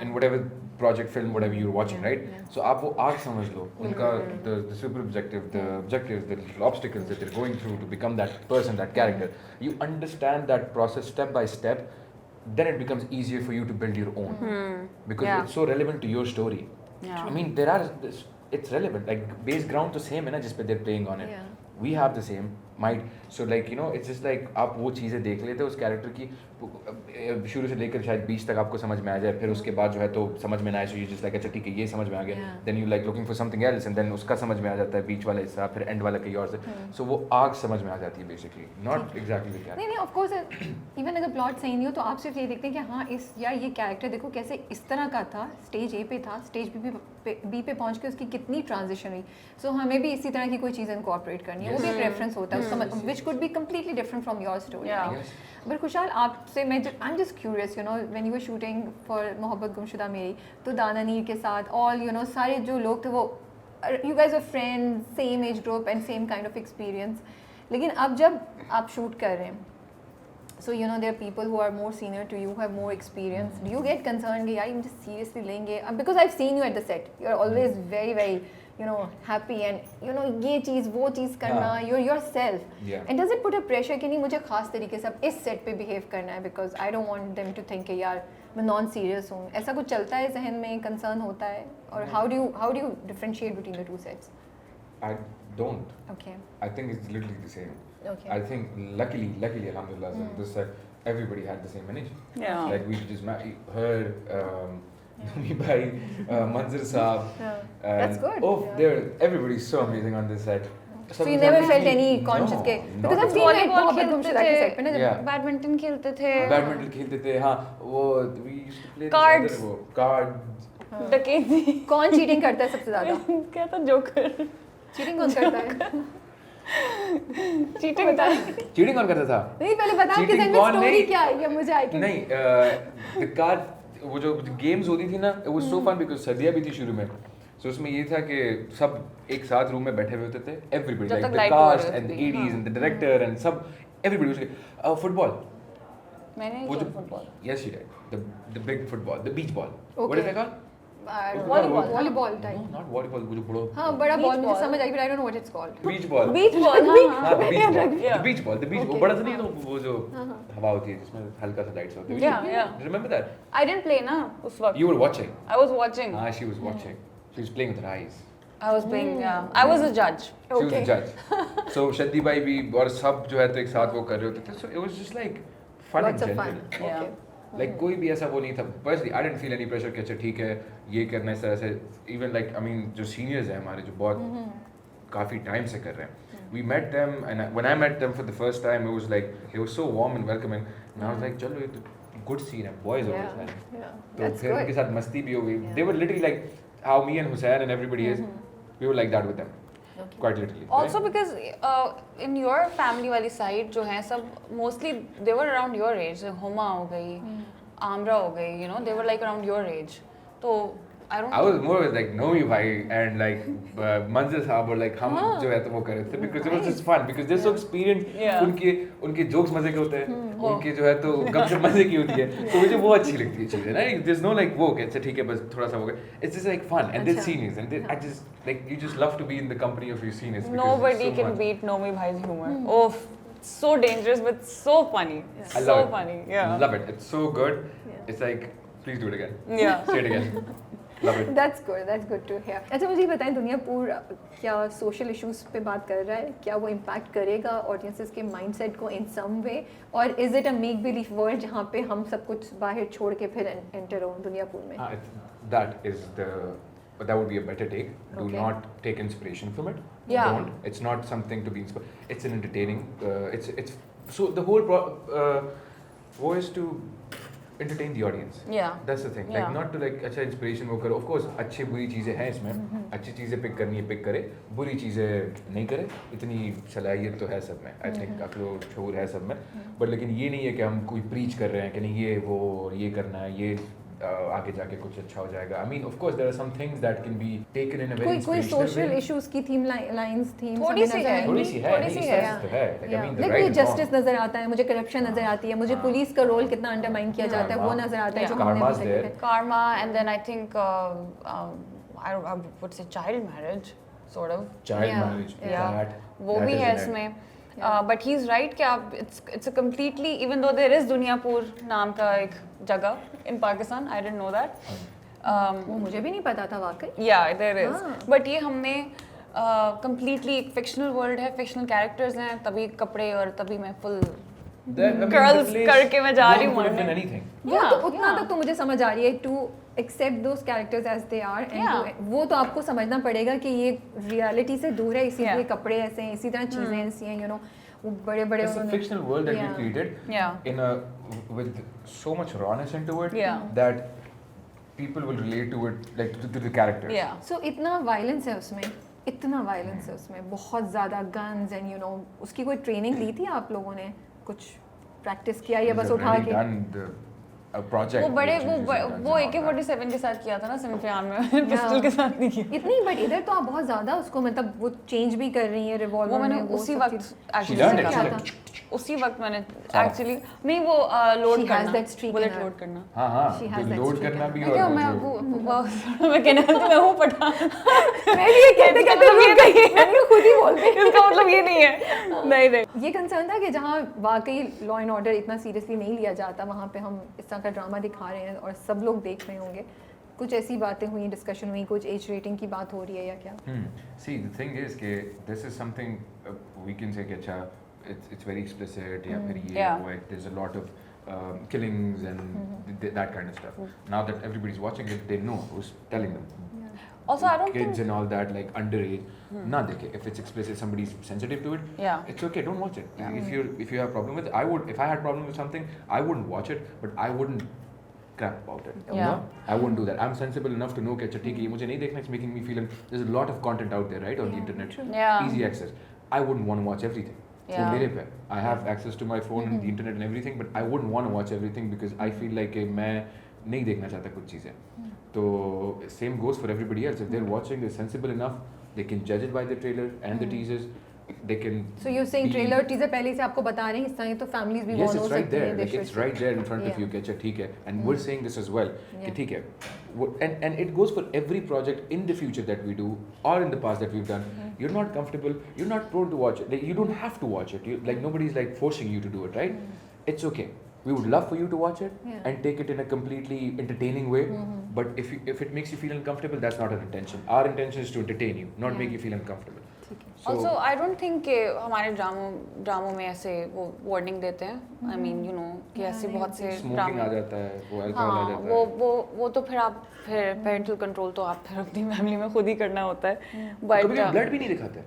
in whatever project, film, whatever you're watching, right? So आप वो arc समझ लो, उनका the super objective, the objectives, the little obstacles that they're going through to become that person, that character. You understand that process step by step, then it becomes easier for you to build your own because it's so relevant to your story. Yeah. I mean, it's relevant. Like base ground तो same है ना जिस पे they're playing on it. Yeah. We have the same might. So like you know, it's just like आप वो चीज़ें देख लेते हो उस कैरेक्टर की शुरू से लेकर शायद बीच तक आपको समझ में आ जाए, फिर उसके बाद जो है तो समझ में ना आए, so you just like अच्छा ठीक है ये समझ में आ गया, then you like looking for something else and then उसका समझ में आ जाता है बीच वाला हिस्सा, फिर एंड वाला कहीं और से, so वो आग समझ में आ जाती है basically, not exactly the character. नहीं ऑफ कोर्स इवन अगर प्लॉट सही नहीं हो तो आप सिर्फ ये देखते हैं कि हाँ इस या ये कैरेक्टर देखो कैसे इस तरह का था, स्टेज ए पे था, स्टेज बी पे पहुंच के उसकी कितनी ट्रांजिशन हुई. सो हमें भी इसी तरह की कोई चीज़ इनकॉर्पोरेट करनी है, वो भी एक रेफरेंस होता है which could be completely different from your story. But खुशहाल आपसे मैं I am just curious, you know, when you were shooting for मोहब्बत गुमशुदा मेरी, तो दाना नीर के साथ ऑल यू नो सारे जो लोग थे वो you guys are friends, same age group and same kind of experience. लेकिन अब जब आप शूट कर रहे हैं, so you know there are people who are more senior to you, who have more experience. Do you get concerned कि यार ये मुझे seriously लेंगे? Because I've seen you at the set, you're always very you know happy and you know ये चीज़ वो चीज़ करना, you're yourself. Yeah. And does it put a pressure कि नहीं मुझे खास तरीके से अब इस set पे behave करना है because I don't want them to think कि यार मैं non serious हूँ? ऐसा कुछ चलता है जहन में, concern होता है? और how do you differentiate between the two sets? I don't. Okay. I think it's literally the same. Okay. I think luckily, alhamdulillah, this set everybody had the same energy. Yeah. Like we just her, Numi bhai, Manzar saab. That's good. Oh, Yeah. everybody's so amazing on this set. So you never felt any conscious के because I've seen like मोहब्बत गुमशुदा के set पे ना जब badminton खेलते थे, badminton खेलते थे, हाँ वो we used to play Cards. cards. डकैती. कौन चीटिंग करता है सबसे ज़्यादा? क्या था जोकर? चीटिंग कौन करता है? चीटिंग बता चीटिंग कौन करता था? नहीं पहले बता कि Cheating में कौन स्टोरी नहीं? क्या है ये मुझे आई नहीं द कार वो जो गेम्स होती थी ना it was so fun because सर्दियाँ भी थी शुरू में सो उसमें ये था कि सब एक साथ रूम में बैठे हुए होते थे एवरीबडी जब लाइक तक द light हो रही कास्ट होती एंड द थी, एडीज हाँ। एंड द डायरेक्टर एंड सब एवरीबडी उसके फुटबॉल मैंने नहीं वो खेला जो football yes you did the big football the beach ball what Okay. Is it called Volleyball. Volleyball no type not volleyball वो जो बड़ा हाँ बड़ा Beach बॉल मुझे ball. समझ आई but I don't know what it's called beach ball beach ball हाँ the beach ball Yeah. The beach ball the beach वो Okay. बड़ा सा नहीं है तो वो जो हाँ, हाँ. हवा होती है जिसमें हल्का सा लाइट्स होते हैं Yeah, yeah. Remember that I didn't play ना उस वक्त You were watching. I was watching Ah, she was watching. She was playing with her eyes. I was playing yeah I was a judge She was Okay. a judge. So Shetty भाई भी और सब जो है तो एक साथ वो कर रहे होते थे. So it was just like fun Lots in of fun. general. Yeah. Okay. Like कोई भी ऐसा वो नहीं था. Personally, I didn't feel any pressure कि अच्छा ठीक है ये करना है इस तरह से. Even like I mean जो seniors हैं हमारे जो बहुत काफी टाइम से कर रहे हैं. We met them and when I met them for the first time it was like they were so warm and welcoming. And I was like चलो ये तो good scene है. Boys always man. Yeah. तो That's फिर उनके good. साथ मस्ती भी हो गई. Yeah. They were literally like how me and Hussain and everybody is. We were like that with them. Okay. Quite literally. also right? because in your family वाली side जो है सब mostly they were around your age Huma हो गई आमरा हो गई you know they were like around your age तो I don't I was more with like Nomi bhai and like Manzil साहब और like हम हाँ. जो है तो वो कर रहे थे because it was just fun because they're so experienced. Yeah. उनके jokes मजे के होते हैं. उनके जो है तो गपशप मजे की होती है. तो मुझे वो अच्छी लगती है चीजें ना. There's no like वो कि अच्छा ठीक है बस थोड़ा सा हो गया. It's just like fun and they're अच्छा. seniors and I just like you just love to be in the company of your seniors. because nobody it's so can much. beat Nomi bhai's humor oh so dangerous but so funny I so love it. funny yeah Love it. It's so good. Yeah. It's like please do it again. yeah Say it again. Love it. That's good. That's good to hear. अच्छा मुझे ये बताएं दुनिया पूरा क्या social issues पे बात कर रहा है क्या वो इम्पैक्ट करेगा ऑडियंसेस के माइंडसेट को इन सम वे और is it a make believe world जहाँ पे हम सब कुछ बाहर छोड़ के फिर एंटर हो दुनियापुर में That is the but that would be a better take. Do Okay. not take inspiration from it. Yeah. Don't. It's not something to be inspired. It's an entertaining. It's so the whole wo is to entertain the audience. yeah That's the thing. Yeah. Like not to like अच्छा inspiration वो करो. Of course अच्छी बुरी चीजें हैं इसमें. अच्छी चीजें पिक करनी है पिक करे. बुरी चीजें नहीं करे. इतनी सलाहियत तो है सब में. I think अक्ल और शऊर है सब में. But लेकिन ये नहीं है कि हम कोई preach कर रहे हैं कि नहीं ये वो और ये करना है ये आगे जाके कुछ अच्छा हो जाएगा. I mean of course there are some things that can be taken in a very कोई inspirational सोशल way. इश्यूज की थीम लाइंस थीम थोड़ी सी है थोड़ी सी है. थोड़ी सी नहीं, है. sense तो है. Like I mean the like right मुझे and wrong. जस्टिस नजर आता है मुझे करप्शन नजर आती है मुझे हाँ. पुलिस का रोल कितना अंडरमाइन किया जाता है वो हाँ. नजर आता है जो Yeah. हमने Karma's अभी तक there. देखा karma and then I think I would say child marriage sort of Child Yeah. marriage. Yeah. That. वो that भी is है in it. इसमें Yeah. But he is right कि आप it's a completely even though there is Dunyapur नाम का एक जगह in Pakistan I didn't know that वो मुझे भी नहीं पता था वाकई या देयर इज हाँ. बट ये हमने कम्प्लीटली एक फिक्शनल वर्ल्ड है फिक्शनल कैरेक्टर्स हैं तभी कपड़े और तभी मैं full I mean, Curls the place करके मैं जा रही हूँ won't put मरने. in anything. वो Yeah, तो उतना yeah. तक तो मुझे समझ आ रही है to accept those characters as they are Yeah. वो तो आपको समझना पड़ेगा कि ये रियलिटी से दूर है इसीलिए Yeah. कपड़े ऐसे हैं इसी तरह चीजें ऐसी हैं यू नो वो बड़े बड़े It's a fictional world that we Yeah. created Yeah. in a with so much rawness into it Yeah. that people will relate to it like to the characters. या सो इतना वायलेंस है उसमें इतना violence है उसमें बहुत ज़्यादा गन्स एंड यू नो उसकी कोई ट्रेनिंग ली थी आप लोगों ने कुछ प्रैक्टिस किया या He's बस उठा already के done a project. वो बड़े which is done वो and all that. AK-47 के साथ किया था ना सिम्फियान में पिस्टल के साथ नहीं किया इतनी बट इधर तो आप बहुत ज़्यादा उसको मतलब वो चेंज भी कर रही है रिवॉल्वर वो मैंने में उसी सब वक्त चीज़- She एक्चुअली learned it. क्या She's था? like, उसी वक्त मैंने सारा। एक्चुअली नहीं वो लोड She has करना that streak in bullet her. Load करना हाँ हाँ She has तो that लोड streak करना in भी her. और क्या वो मैं जो- वो मैं कहना तो मैं हूँ पठान मैं भी ये कहते कहते रुक गई मैंने खुद ही बोल दी इसका मतलब ये नहीं है नहीं नहीं ये कंसर्न था कि जहाँ वाकई लॉ एंड ऑर्डर इतना सीरियसली नहीं लिया जाता वहाँ पे हम इस तरह का ड्रामा दिखा रहे हैं और सब लोग देख रहे होंगे कुछ ऐसी बातें हुई डिस्कशन हुई कुछ एज रेटिंग की बात हो रही है या क्या See, the thing is कि this is something we can say कि अच्छा it's very explicit या फिर ये Yeah. वो है, there's a lot of killings and that kind of stuff. Now that everybody's watching it, they know who's telling them. Also, I don't Kids think- and all that, like underage, ना देखे. If it's explicit, somebody's sensitive to it. Yeah. It's okay. Don't watch it. If you have problem with it, if I had problem with something, I wouldn't watch it, but I wouldn't crap about it. You Yeah. know? I wouldn't do that. I'm sensible enough to know कि अच्छा ठीक है ये मुझे नहीं देखना. It's making me feel. There's a lot of content out there, right, on the internet. Yeah. Easy access. I wouldn't want to watch everything. वो Yeah. मेरे पे I have access to my phone and the internet and everything, but I wouldn't want to watch everything because I feel like कि मैं नहीं देखना चाहता कुछ चीज़ें. तो same goes for everybody else. If they're watching, they're sensible enough, they can judge it by the trailer and the teasers. They can. So you're saying be- trailer teaser पहले से आपको बता रहे हैं इस तरह तो families भी Yes, warn हो it's right सकती there. हैं, they Like should it's see. right there in front of Yeah. you. कि अच्छा ठीक है. And we're saying this as well. कि Yeah. ठीक है. And it goes for every project in the future that we do or in the past that we've done. You're not comfortable. You're not prone to watch it. Like, you don't have to watch it. Like nobody's like forcing you to do it, right? It's okay. We would love for you to watch it Yeah. and take it in a completely entertaining way. But if it makes you feel uncomfortable, that's not our intention. Our intention is to entertain you, not Yeah. make you feel uncomfortable. ठीक है. So, Also, I don't think कि हमारे ड्रामों में ऐसे वो warning देते हैं. I mean, you know कि Yeah, ऐसे नहीं बहुत से smoking ड्रामे. आ जाता है, वो alcohol आ हाँ, जाता है. वो तो फिर आप फिर पेरेंटल कंट्रोल तो आप फिर अपनी फैमिली में खुद ही करना होता है. But कभी ब्लड भी नहीं दिखाते.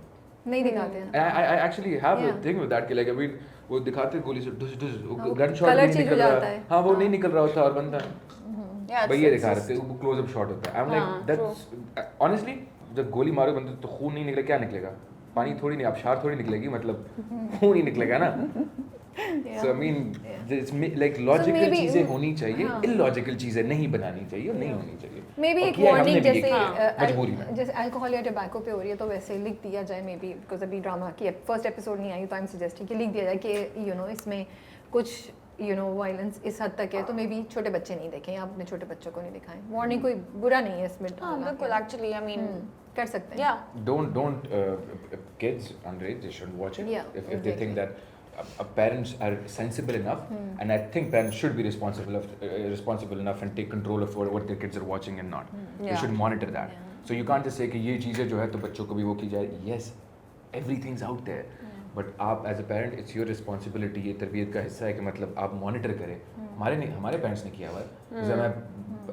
नहीं दिखाते हैं. And I actually have a Yeah. thing with that कि like I mean वो दिखाते गोली से ढुस ढुस हाँ, वो गन शॉट colour नहीं change निकल हो रहा जाता है. हाँ वो हाँ. नहीं निकल रहा होता और बंदा yeah, भाई ये it's दिखा just- रहे थे वो क्लोज अप शॉट होता है आई एम हाँ, लाइक दैट्स ऑनेस्टली जब गोली मारो बंदे तो खून नहीं निकले क्या निकलेगा पानी थोड़ी नहीं आबशार थोड़ी निकलेगी मतलब खून ही निकलेगा ना Yeah. So I mean Yeah. Like logical maybe- चीजें होनी चाहिए हाँ. इलॉजिकल चीजें नहीं बनानी चाहिए और नहीं होनी चाहिए मे बी और एक किया है वार्निंग हमने भी जैसे एक मजबूरी में जैसे अल्कोहल या टबैको पे हो रही है तो वैसे लिख दिया जाए मे बी बिकॉज अभी ड्रामा की फर्स्ट एपिसोड नहीं आई तो आई एम सजेस्टिंग कि लिख दिया जाए कि यू नो इसमें कुछ यू नो वायलेंस इस हद तक है तो मे बी छोटे बच्चे नहीं देखें आप अपने छोटे बच्चों को नहीं दिखाएं वार्निंग कोई बुरा नहीं है इसमें हाँ, डालना बिल्कुल के। actually I mean कर सकते हैं yeah. don't kids underage they should watch it Yeah, if they think that parents are sensible enough and I think parents should be responsible enough and take control of what their kids are watching and not they Yeah. should monitor that Yeah. so you can't just say कि ये चीज़ें जो है तो बच्चों को भी वो की जाए yes everything's out there but आप as a parent it's your responsibility ये तरबियत का हिस्सा है कि मतलब आप monitor करें हमारे parents ने किया हुआ है जैसे मैं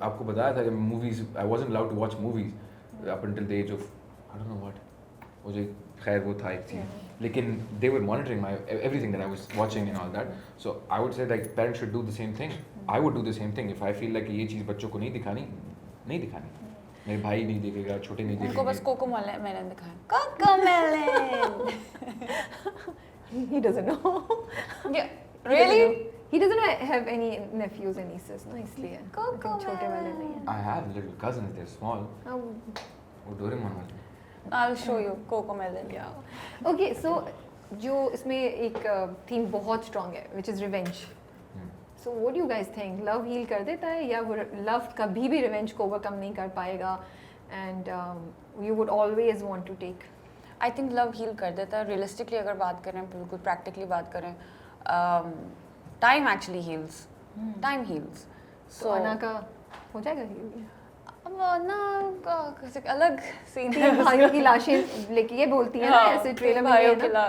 आपको बताया था कि movies I wasn't allowed to watch movies up until the age of I don't know what मुझे खैर वो था एक चीज़ लेकिन they were monitoring my everything that I was watching and all that so I would say like parents should do the same thing I would do the same thing if I feel like ये चीज़ बच्चों को नहीं दिखानी मेरे भाई नहीं देखेगा छोटे नहीं उनको बस देखेंगे कोको मेलन दिखाएं. Coco melon. he doesn't know Yeah. Really? he doesn't have any nephews and nieces ना इसलिए Coco छोटे वाले नहीं हैं I have little cousins they're small हाँ, वो डोरेमोन वाले I'll show you Coco melon. Okay so जो इसमें एक थीम बहुत स्ट्रॉन्ग है which is revenge so what you guys think love heal कर देता है या वो लव कभी भी रिवेंज को ओवरकम नहीं कर पाएगा and you would always want to take I think love heal कर देता है. रियलिस्टिकली अगर बात करें बिल्कुल प्रैक्टिकली बात करें time actually heals. Time heals. So Ana का हो जाएगा हील अब ना किसी अलग सीन तीन भाइयों की लाशें लेके ये बोलती है ना ऐसे ट्रेलर में भाइयों ये की ना,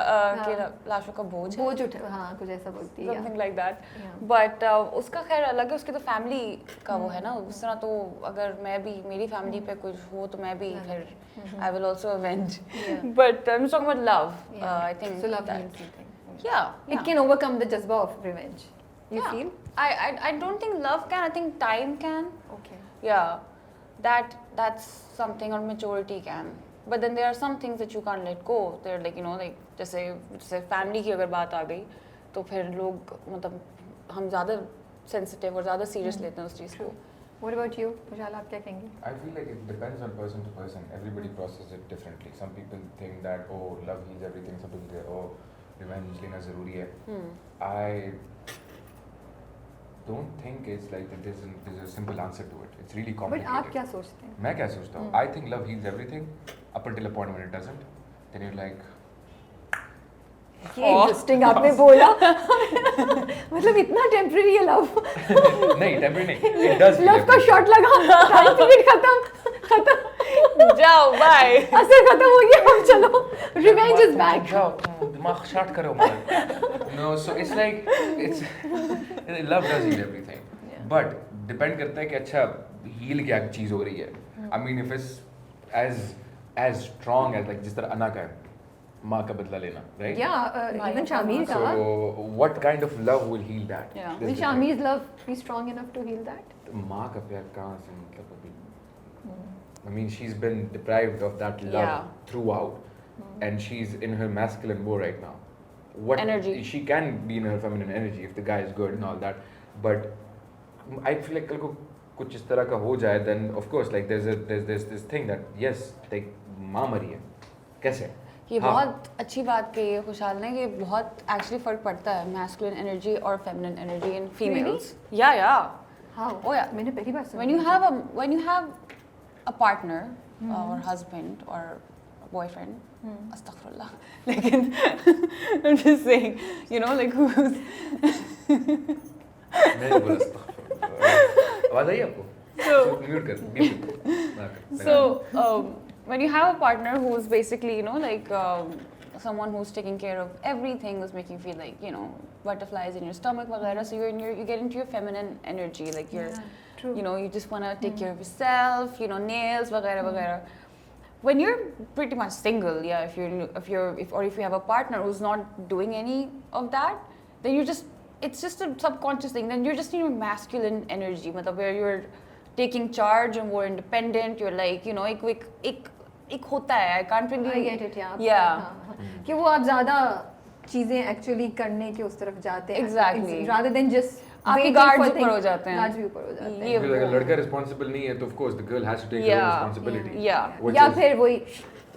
की हाँ। लाशों का बोझ है. बोझ उठे हाँ कुछ ऐसा बोलती है something like that. Yeah. But उसका खैर अलग है. उसकी तो फैमिली का वो है ना. उस तरह तो अगर मैं भी मेरी फैमिली पे कुछ हो तो मैं भी फिर I will also avenge. Yeah. But I am talking about love. I think so love heals you think yeah it can overcome the jazba of revenge you Yeah. feel I don't think love can. I think time can. okay Yeah, that's something, or maturity can. But then there are some things that you can't let go. They're like, you know, like जैसे family की अगर बात आ गई तो फिर लोग मतलब हम ज़्यादा sensitive और ज़्यादा serious लेते हैं उस चीज़ को. what about you खुशहाल आप क्या कहेंगे I feel like it depends on person to person. Everybody processes it differently. Some people think that oh love heals everything. Some people say oh revenge लेना ज़रूरी है. I don't think it's like that there's a simple answer to it. It's really but complicated. आप क्या सोचते हैं मैं क्या सोचता हूँ? I think love heals everything up until a point when it doesn't. Then you're like ये interesting आपने बोला मतलब इतना टेम्पररी है लव नहीं temporary नहीं. It does. feel लव का everything. शॉट लगा टाइम पीरियड खत्म जाओ बाय. असर खत्म हो गया अब चलो रिवेंज इज बैक जाओ दिमाग शार्ट करो मत. No, so it's like it's love does heal everything. But depend करता है कि अच्छा heal क्या चीज़ हो रही है. I mean if it's as strong as like जिस तरह अना का है माँ का बदला लेना, right? या इवन शामीर का So what kind of love will heal that? Yeah. That's will the Shamir love be strong enough to heal that thing. माँ का प्यार कहाँ से मतलब अभी I mean she's been deprived of that love Yeah. throughout. and she's in her masculine mode right now, what Energy. she can be in her feminine energy if the guy is good and all that, but I feel like कल को कुछ इस तरह का हो जाए, then of course like there's this thing that yes, like माँ मरी है, कैसे? ये हाँ. बहुत अच्छी बात कही है खुशहाल ने कि बहुत एक्चुअली फर्क पड़ता है masculine energy और feminine energy in females. Yeah. How? Oh yeah. मैंने पहली बार सुना. When you have a partner or husband or a boyfriend, astaghfirullah, लेकिन I'm just saying, you know, like who's मैंने बोला astaghfirullah. आवाज आई आपको? म्यूट कर, mute. So, when you have a partner who's basically, you know, like someone who's taking care of everything, who's making you feel like, you know, butterflies in your stomach, वगैरह, so you get into your feminine energy, like you're, true. you know, you just want to take care of yourself, you know, nails, वगैरह, वगैरह. When you're pretty much single, yeah, if you have a partner who's not doing any of that, then it's just a subconscious thing. Then you're just in your masculine energy, मतलब where you're taking charge and more independent. You're like, you know, एक होता है. I can't really. I get it, yeah. Yeah. हाँ. कि वो आप ज़्यादा चीज़ें एक्चुअली करने के उस तरफ जाते हैं. Exactly. Rather than just आपके guards ऊपर हो जाते हैं. Guards भी ऊपर हो जाते हैं. ये Because अगर लड़का responsible नहीं है तो of course the girl has to take her responsibility. Yeah. Which या is- फिर वही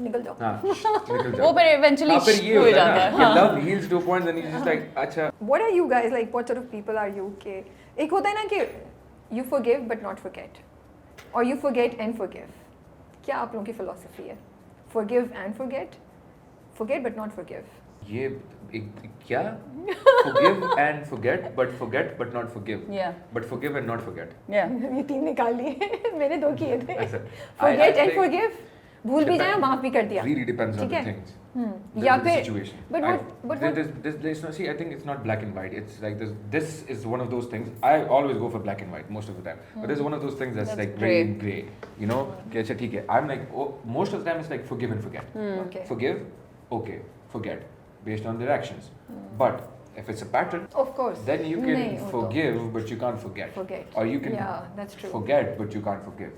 निकल जाओ. हाँ, निकल जाओ. वो फिर eventually हाँ, फिर ये हो होता जाता है है. ना, हाँ. love heals to a point, then you just like, अच्छा. What are you guys like? What sort of people are you? के एक होता है ना कि you forgive but not forget, or you forget and forgive. क्या आप लोगों की philosophy है? Forgive and forget but not forgive. ये क्या? Forgive and forget but not forgive. Yeah. But forgive and not forget. Yeah. ये 3 निकाल लिए. मैंने 2 किए थे. ऐसा. Forget I and think forgive. भूल भी जाए माफ भी कर दिया. Really depends on ठीक the है? things. या The फिर situation. but there's no, see, I think it's not black and white. It's like this is one of those things. I always go for black and white most of the time. But there's one of those things that's like very gray. You know? कि अच्छा ठीक है. I'm like, most of the time it's like forgive and forget. Okay. Forgive, okay, forget, based on their actions. But if it's a pattern, Of course. then you नहीं can वो तो. forgive, but you can't forget. Forget. Or you can Yeah, that's true. forget, but you can't forgive.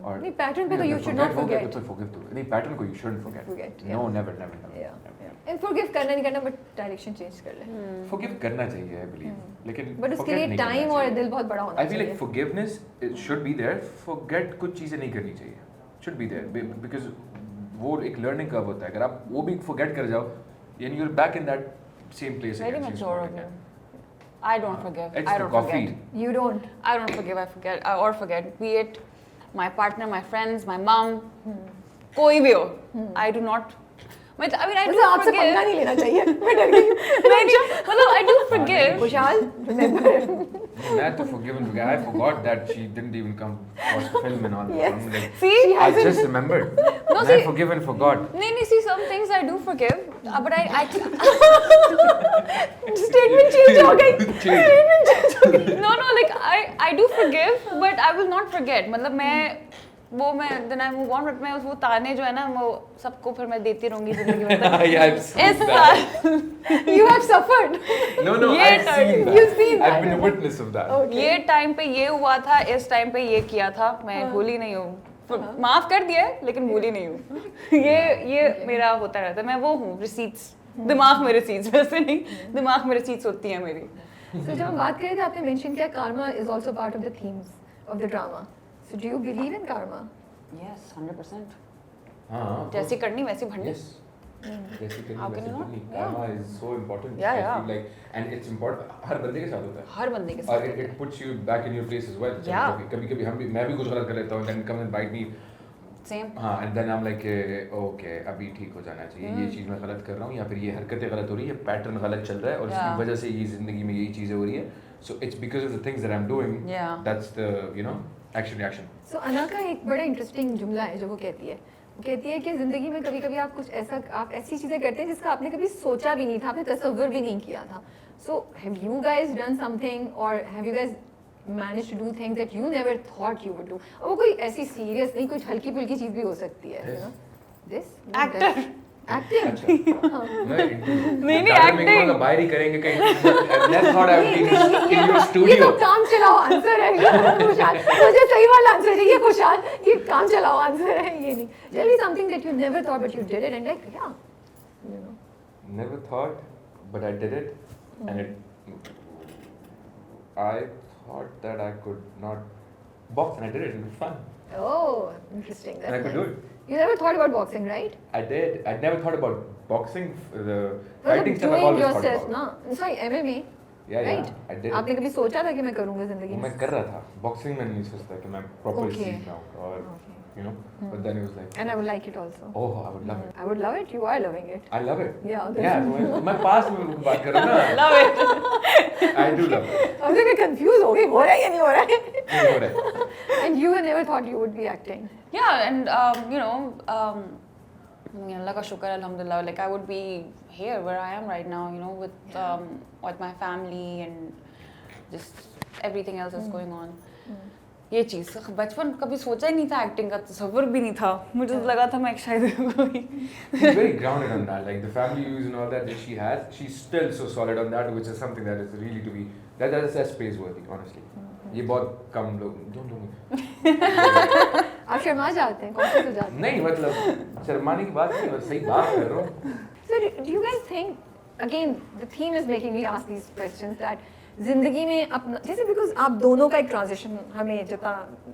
Or नहीं pattern पे तो नहीं, you अगर should not हो गया forget. तो फिर forgive तो नहीं, pattern को you shouldn't forget. Forget, No, yeah. never. Yeah. And forgive करना नहीं करना but direction change कर ले. Forgive करना चाहिए, I believe. लेकिन But उसके forget लिए नहीं करना time और चाहिए. दिल बहुत बड़ा होना I feel like चाहिए. forgiveness it should be there. Forget कुछ चीजें नहीं करनी चाहिए. Should be there because वो एक learning curve होता है. अगर आप वो भी forget कर जाओ, then you're back in that same place Very again. mature of you. I don't forgive. It's I the don't coffee. forget. You don't. I don't forgive. I forget or forget. Be it my partner, my friends, my mom, कोई भी हो. I do not. I mean, I do मतलब आपसे पंगा forgive. नहीं लेना चाहिए. मैं डर गई हूँ. मतलब I do forgive. खुशहाल remember. मैं तो forgive and forget. I forgot that she didn't even come watch the film and all that. Yes. I'm like, See? I just remembered. No, I see- forgive and forgot. नहीं, see, some things I do forgive, but I Statement change हो गई. Statement change हो गई. no, like I do forgive, but I will not forget. मतलब मैं then I move on, but मैं वो ताने जो है ना वो सबको फिर मैं देती रहूँगी जिंदगी में. Yeah, I've seen इस that. साल You have suffered. No, ये I've seen that. You've seen I've that. been a witness of that. Okay. ये टाइम पे ये हुआ था, इस टाइम पे ये किया था, मैं भूली नहीं हूँ. माफ कर दिया है, लेकिन भूली नहीं हूँ. ये मेरा होता रहता है. मैं वो हूँ receipts. दिमाग में receipts वैसे नहीं, दिमाग में receipts होती हैं मेरी. So जब हम बात कर रहे थे आपने mention किया karma is also part of the themes of the drama. So do you believe in karma? Yes, 100%. हाँ. जैसी करनी वैसी भरनी. Yes. जैसे करनी How can वैसे you not? करनी. Yeah. Karma is so important. Yeah, I yeah. feel like, and it's important. हर बंदे के साथ होता है. हर बंदे के और साथ. it puts you back in your place as well. Yeah. कभी मैं भी कुछ गलत कर लेता हूँ, then come and bite me. Same. हाँ, and then I'm like, okay, अभी ठीक हो जाना चाहिए. ये चीज़ मैं गलत कर रहा हूँ, या फिर ये हरकतें गलत हो रही है, पैटर्न गलत चल रहा है, और इसकी वजह से ये जिंदगी में यही चीज़ें हो रही है. So it's because of the things that I'm doing. Yeah. That's the action reaction. So अना का एक बड़ा इंटरेस्टिंग जुमला है जो वो कहती है. वो कहती है कि ज़िंदगी में कभी-कभी आप कुछ ऐसा आप ऐसी चीज़ें करते हैं जिसका आपने कभी सोचा भी नहीं था, आपने तसव्वुर भी नहीं किया था. So have you guys done something or have you guys managed to do things that you never thought you would do? और वो कोई ऐसी सीरियस नहीं, कुछ हल्की फुल्की चीज़ भी हो सकती है. You know? This? Actor. Acting? अच्छा मैं नहीं, acting. बाहर ही करेंगे कहीं that's not happening in your ये studio तो काम चलाओ आंसर है खुशहाल, मुझे सही वाला आंसर है ये खुशहाल, ये काम चलाओ आंसर है ये नहीं. Tell me something that you never thought but you did it and like yeah, you know. never thought but I did it and it I thought that I could not box and I did it. It was fun Oh, interesting. and I That's could do nice. it. You never thought about boxing, right? I did. I'd never thought about boxing. The मतलब fighting stuff I've doing always thought yourself, about. ना. Sorry, MMA. Yeah, right? yeah. I did. आपने कभी सोचा था कि मैं करूँगा जिंदगी वो में? मैं कर रहा था. Boxing में नहीं सोचता कि मैं proper Okay. सीख रहा हूँ और Okay. you know. But then it was like, And I would like it also. oh, I would love it. I would love it. You are loving it. I love it. Yeah. Yeah. तो मैं पास में बात कर रहा हूँ ना. Love it. I do love it. अब तो मैं confused हो गई, हो रहा है या नहीं हो रहा है? नहीं हो रहा है. And you never thought you would be acting. Yeah, and you know, Allah ka shukar, alhamdulillah. Like I would be here where I am right now, you know, with my family and just everything else that's going on. ये चीज़ बचपन कभी सोचा ही नहीं था, acting का तस्वर भी नहीं था. मुझे तो लगा था मैं शायद कोई. She's very grounded on that. Like the family views and all that she has, she's still so solid on that, which is something that is really to be that's praiseworthy, honestly. ये बहुत कम लोग don't. आप शर्मा जाते हैं, कौन से तो जाते हैं? नहीं मतलब शर्माने की बात नहीं, बस सही बात कर रहा हूँ. So do you guys think, again, the theme is making me ask these questions that जिंदगी में अपना जैसे बिकॉज आप दोनों का एक ट्रांजिशन हमें जितना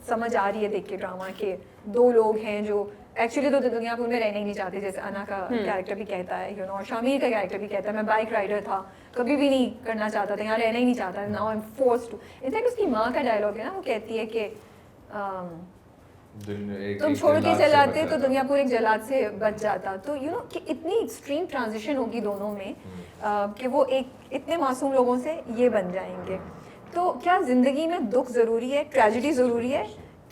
समझ आ रही है देख के ड्रामा के, दो लोग हैं जो एक्चुअली तो दुनियापुर में रहना ही नहीं चाहते, जैसे अना का कैरेक्टर भी कहता है, यू नो, और शामिर का कैरेक्टर भी कहता है मैं बाइक राइडर था, कभी भी नहीं करना चाहता था, यहाँ रहना ही नहीं चाहता, now I am forced to. In fact उसकी माँ का डायलॉग है ना, वो कहती है कि तुम छोड़ के चले जाते तो दुनियापुर एक जलाद से बच जाता. तो यू नो कि इतनी एक्सट्रीम ट्रांजिशन होगी दोनों में कि वो एक इतने मासूम लोगों से ये बन जाएंगे. तो क्या ज़िंदगी में दुख ज़रूरी है, ट्रेजेडी ज़रूरी है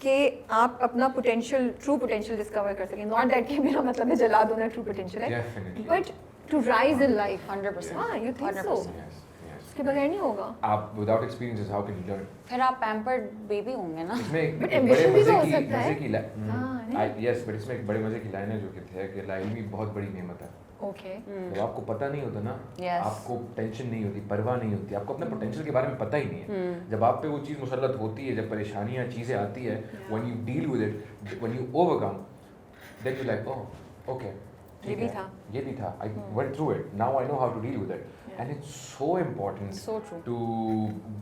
कि आप अपना पोटेंशियल, ट्रू पोटेंशियल डिस्कवर कर सकें? नॉट दैट कि मेरा मतलब है जला दो ना ट्रू पोटेंशियल है, but to rise in life. 100%. हाँ, यू थिंक सो? उसके बगैर नहीं होगा. आप without experiences how can you learn? फिर आप पैम्पर्ड बेबी होंगे ना. इसमें एक But बड़े ambition भी तो हो मजे सकता है. की यस, बट इसमें एक बड़े मजे की लाइन है जो कहती है कि लाइफ भी बहुत बड़ी नेमत है. ओके. जब आपको पता नहीं होता ना, Yes. आपको टेंशन नहीं होती, परवाह नहीं होती, आपको अपने पोटेंशियल के बारे में पता ही नहीं है. जब आप पे वो चीज़ मुसल्लत होती है, जब परेशानियाँ चीज़ें आती है, when you deal with it, when you overcome, then you like oh okay, ये भी था. ये भी था, I went through it, now I know how to deal with it. And it's so important So true. To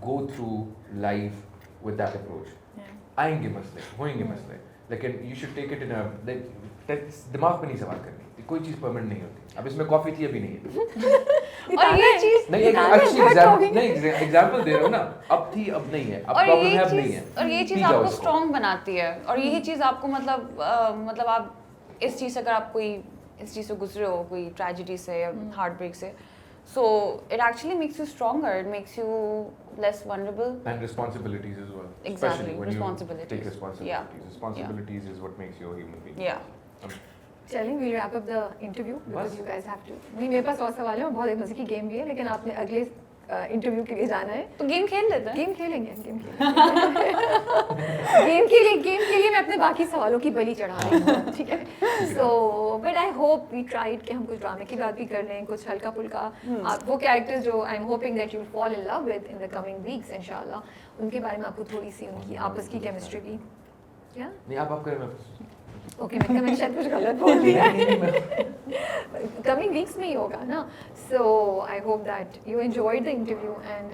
go through life with that approach. आएंगे मसले, होंगे मसले, लेकिन you should take it in a दिमाग पे नहीं सवाल करनी, कोई चीज़ परमानेंट नहीं होती. अब इसमें कॉफ़ी थी, अभी नहीं है. और ये चीज़ नहीं, एक अच्छी एग्जांपल दे रहा हूँ ना, अब थी अब नहीं है, अब प्रॉब्लम है अब नहीं है. और ये चीज़ आपको स्ट्रॉन्ग बनाती है, और यही चीज़ आपको मतलब आप इस चीज़ से अगर आप कोई इस चीज़ से गुजरे हो, कोई ट्रेजेडी से या हार्ट ब्रेक से, so it actually makes you stronger, it makes you less vulnerable. And responsibilities as well. Exactly, Especially when responsibilities. you take responsibilities. Yeah. Responsibilities is what makes you a human being. Yeah. चलिए we'll wrap up the interview because बस? you guys have to. नहीं, मेरे पास और सवाल है और बहुत एक मजे की गेम भी है, लेकिन आपने अगले इंटरव्यू के लिए जाना है. तो गेम खेल लेते हैं. गेम खेलेंगे, गेम के लिए मैं अपने बाकी सवालों की बलि चढ़ा रही हूँ, ठीक है. So but I hope we tried कि हम कुछ ड्रामे की बात भी कर लें, कुछ हल्का फुल्का. आप वो कैरेक्टर्स जो I am hoping that you fall in love with in the coming weeks इंशाल्लाह, उनके बारे में आपको थोड़ी सी उनकी आपस की केमिस्ट्री भी. क्या नहीं, आप करें, मैं ओके, मैंने शायद कुछ गलत बोल दिया है. कमिंग वीक्स में ही होगा ना. So I hope that you enjoyed the interview and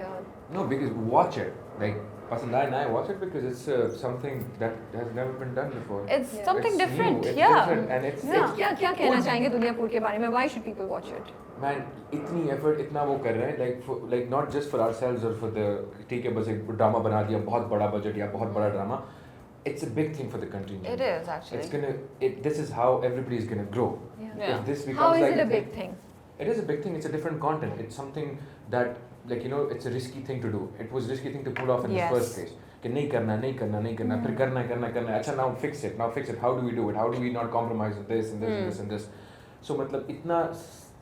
No, because watch it. Like, Pasanda and I watch it because it's something that has never been done before. It's Yeah. something It's different. new, it's Yeah. different, and it's क्या क्या कहना चाहेंगे दुनियापुर के बारे में? Why should people watch it? man, इतनी effort, इतना वो कर रहे हैं, like not just for ourselves or for the ठीक है बस एक ड्रामा बना दिया, बहुत बड़ा बजट या बहुत बड़ा drama. It's a big thing for the country. It is actually. It's gonna. This is how everybody is gonna grow. Yeah. Yeah. If this becomes How is like it a thing- big thing? It is a big thing. It's a different content. It's something that, like, you know, it's a risky thing to do. It was a risky thing to pull off in Yes. the first place. कि नहीं करना, फिर करना. अच्छा, now fix it. How do we do it? How do we not compromise with this and this and this and this? So मतलब इतना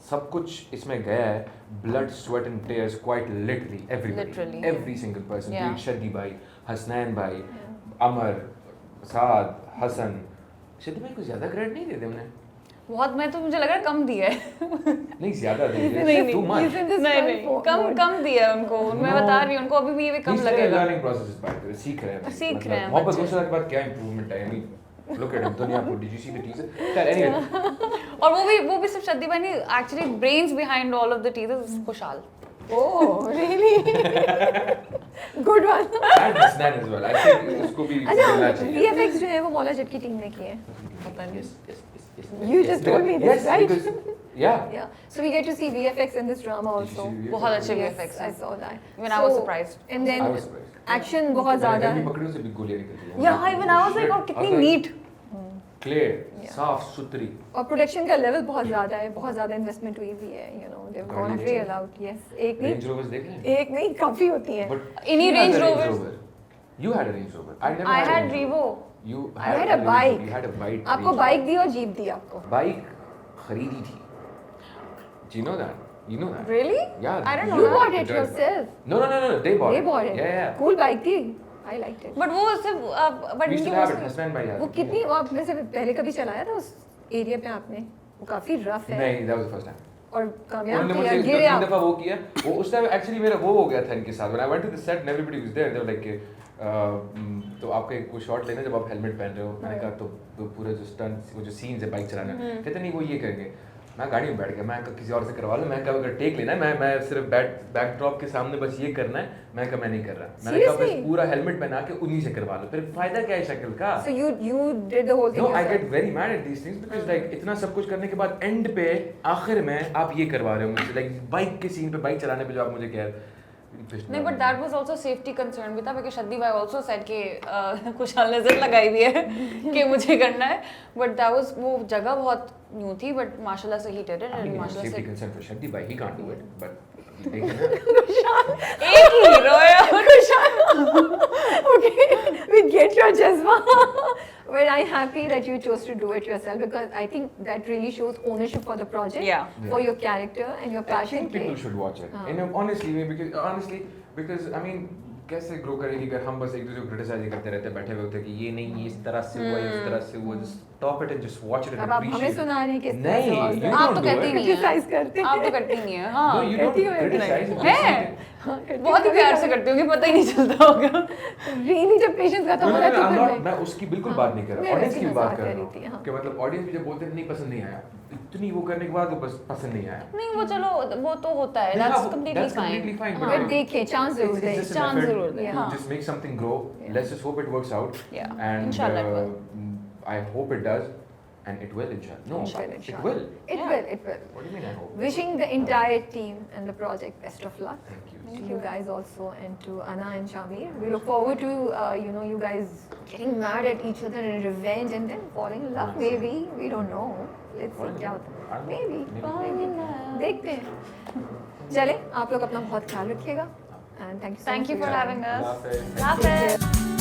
सब कुछ इसमें गया है. Blood, sweat and tears, quite literally everybody. Literally. Every single person. Yeah. Be it Shaddi bhai, Hasnain bhai, Amar, साद, हसन. शदी भाई को ज़्यादा क्रेडिट नहीं देते हमने. बहुत, मैं तो मुझे लग रहा है कम दिया है। नहीं ज़्यादा दे नहीं, दिया, नहीं, too much. He's in this नहीं fun नहीं कम mode. कम दिया है उनको, मैं No. बता रही हूँ उनको अभी भी ये कम He's still in लगेगा। learning process is part of it. सीख रहे हैं, सीख रहे हैं मोहब्बत बच्चे। गुमशुदा के बाद क्या improvement है, I mean, look at him, Duniyapur, did you see the teaser? Well, anyway, और वो भी सिर्फ शद्दी भाई नहीं, actually brains behind all of the teasers खुशहाल। Oh, really? Good one. and Hasnan as well. I think उसको भी अच्छा, मिलना चाहिए. VFX जो है वो मौला जट की टीम ने की है. पता नहीं। Yes, yes, yes, yes. You just told me this, Yes, right? because, yeah. Yeah. So we get to see VFX in this drama Did you also. see the बहुत VFX? अच्छे Yes, VFX I हैं। saw that. Even I was surprised. And then I was surprised. action बहुत ज़्यादा मैंने है. पकड़ियों से भी गोलियां निकलती हैं. Yeah, even I was like, और कितनी neat। Clear, Yeah. साफ सुथरी. और प्रोडक्शन का लेवल बहुत ज़्यादा है, बहुत ज़्यादा इन्वेस्टमेंट हुई हुई है, you know, they've gone गाड़ी real out. Yes, एक Range नहीं, Rovers देख रहे हैं? एक नहीं, काफ़ी होती हैं. But इन्हीं she had Range a Rovers. You had a Range Rover. I never I had a had Range Revo। Rover. You I had a Range Rover. bike. You had a white आपको Range bike Rover. दी और jeep दी आपको. Bike खरीदी थी. Do you know that? You know that? Really? Yeah. I don't know You that. bought it yourself. No, no, no, no. They bought They it. bought it. Yeah, yeah. Cool bike थी. I liked it. But वो सिर्फ but We still have it. Hasnan भाई वो कितनी, वो आपने से पहले कभी चलाया था उस एरिया पे आपने? वो काफ़ी रफ है. नहीं, that was the first time. और कामयाब उन्होंने किया, मुझे गिरे तीन आप. दफा वो किया. वो उस टाइम एक्चुअली मेरा वो हो गया था इनके साथ. When I went to the set and everybody was there, they were like तो आपका एक वो शॉट लेना जब आप हेलमेट पहन रहे हो. मैंने कहा तो पूरा जो स्टंट वो जो सीन्स है बाइक चलाना, कहते नहीं वो ये करेंगे. मैं गाड़ी में बैठ गया, मैं कहा किसी और से करवा लो. मैं कहा अगर टेक लेना है, मैं सिर्फ बैकड्रॉप के सामने बस ये करना है. मैं कहा मैं नहीं कर रहा. मैंने कहा बस Seriously? पूरा हेलमेट पहना के उन्हीं से करवा लो. फिर फायदा क्या है शक्ल का? So you did the whole thing No, I yourself. get very mad at these things because like इतना सब कुछ करने के बाद एंड पे आखिर में आप ये करवा रहे हो मुझसे. लाइक बाइक के सीन पे, बाइक चलाने पे जो आप मुझे कह नहीं but that was also safety concern भी था बिकॉज़ शद्दी भाई आल्सो सेड कि खुशहाल नजर लगाई हुई है कि मुझे करना है. बट दैट वाज, वो जगह बहुत न्यू थी बट माशाल्लाह से ही डिड इट एंड माशाल्लाह सेफ्टी से कंसर्न फॉर शद्दी भाई, he can't do it but देखें ना. एक हीरो है. Okay, we get your jazba. But I'm happy that you chose to do it yourself because I think that really shows ownership for the project, Yeah. for your character and your I passion. think people should watch it. हाँ. And honestly because I mean कैसे grow करेगी अगर हम बस एक दूसरे को criticise करते रहते हैं बैठे हुए होते हैं कि ये नहीं ये इस तरह से हुआ ये उस तरह से हुआ. Just stop it and just watch it and अब आप हमें appreciate. सुना रहे हैं किस तरह नहीं, से और you आप don't तो do कहती it. नहीं Criticize करते हैं. आप तो हैं. करती नहीं है. No, हाँ. you don't कहती हो या criticize. नहीं? you just है? say- बहुत ही प्यार से करती हूँ कि पता ही नहीं चलता होगा. Really जब पेशेंस खत्म No, हो no, जाता no, I'm है not, मैं उसकी बिल्कुल हाँ, बात नहीं कर मैं रहा. ऑडियंस वैसे की बात मजाक कर कर रहा रही हूँ थी, हाँ. कि मतलब ऑडियंस भी जब बोलते हैं नहीं पसंद नहीं आया, इतनी वो करने के बाद वो बस पसंद नहीं आया. नहीं वो चलो वो तो होता है. हाँ, That's वो- completely that's completely fine. fine, हाँ. but बट देखिए चांस जरूर It's दें. just an chance effort जरूर दें, to हाँ. just make something grow. Yeah. Let's just hope it works out. Yeah. And Inshallah it will. I hope it does, and it will inshallah. No, Inshallah, it inshallah. will. It Yeah. will, it will. What do you mean I hope? Wishing the entire team and the project best of luck. Thank you. To you guys also and to Anna and Shamir. We look forward to you guys getting mad at each other in revenge and then falling in love. Maybe we don't know. Let's see क्या होता है. Maybe. देखते हैं. चले आप लोग अपना बहुत ख्याल रखिएगा and thank you so Thank much you for your having time. us. Allah Hafiz. Hafiz.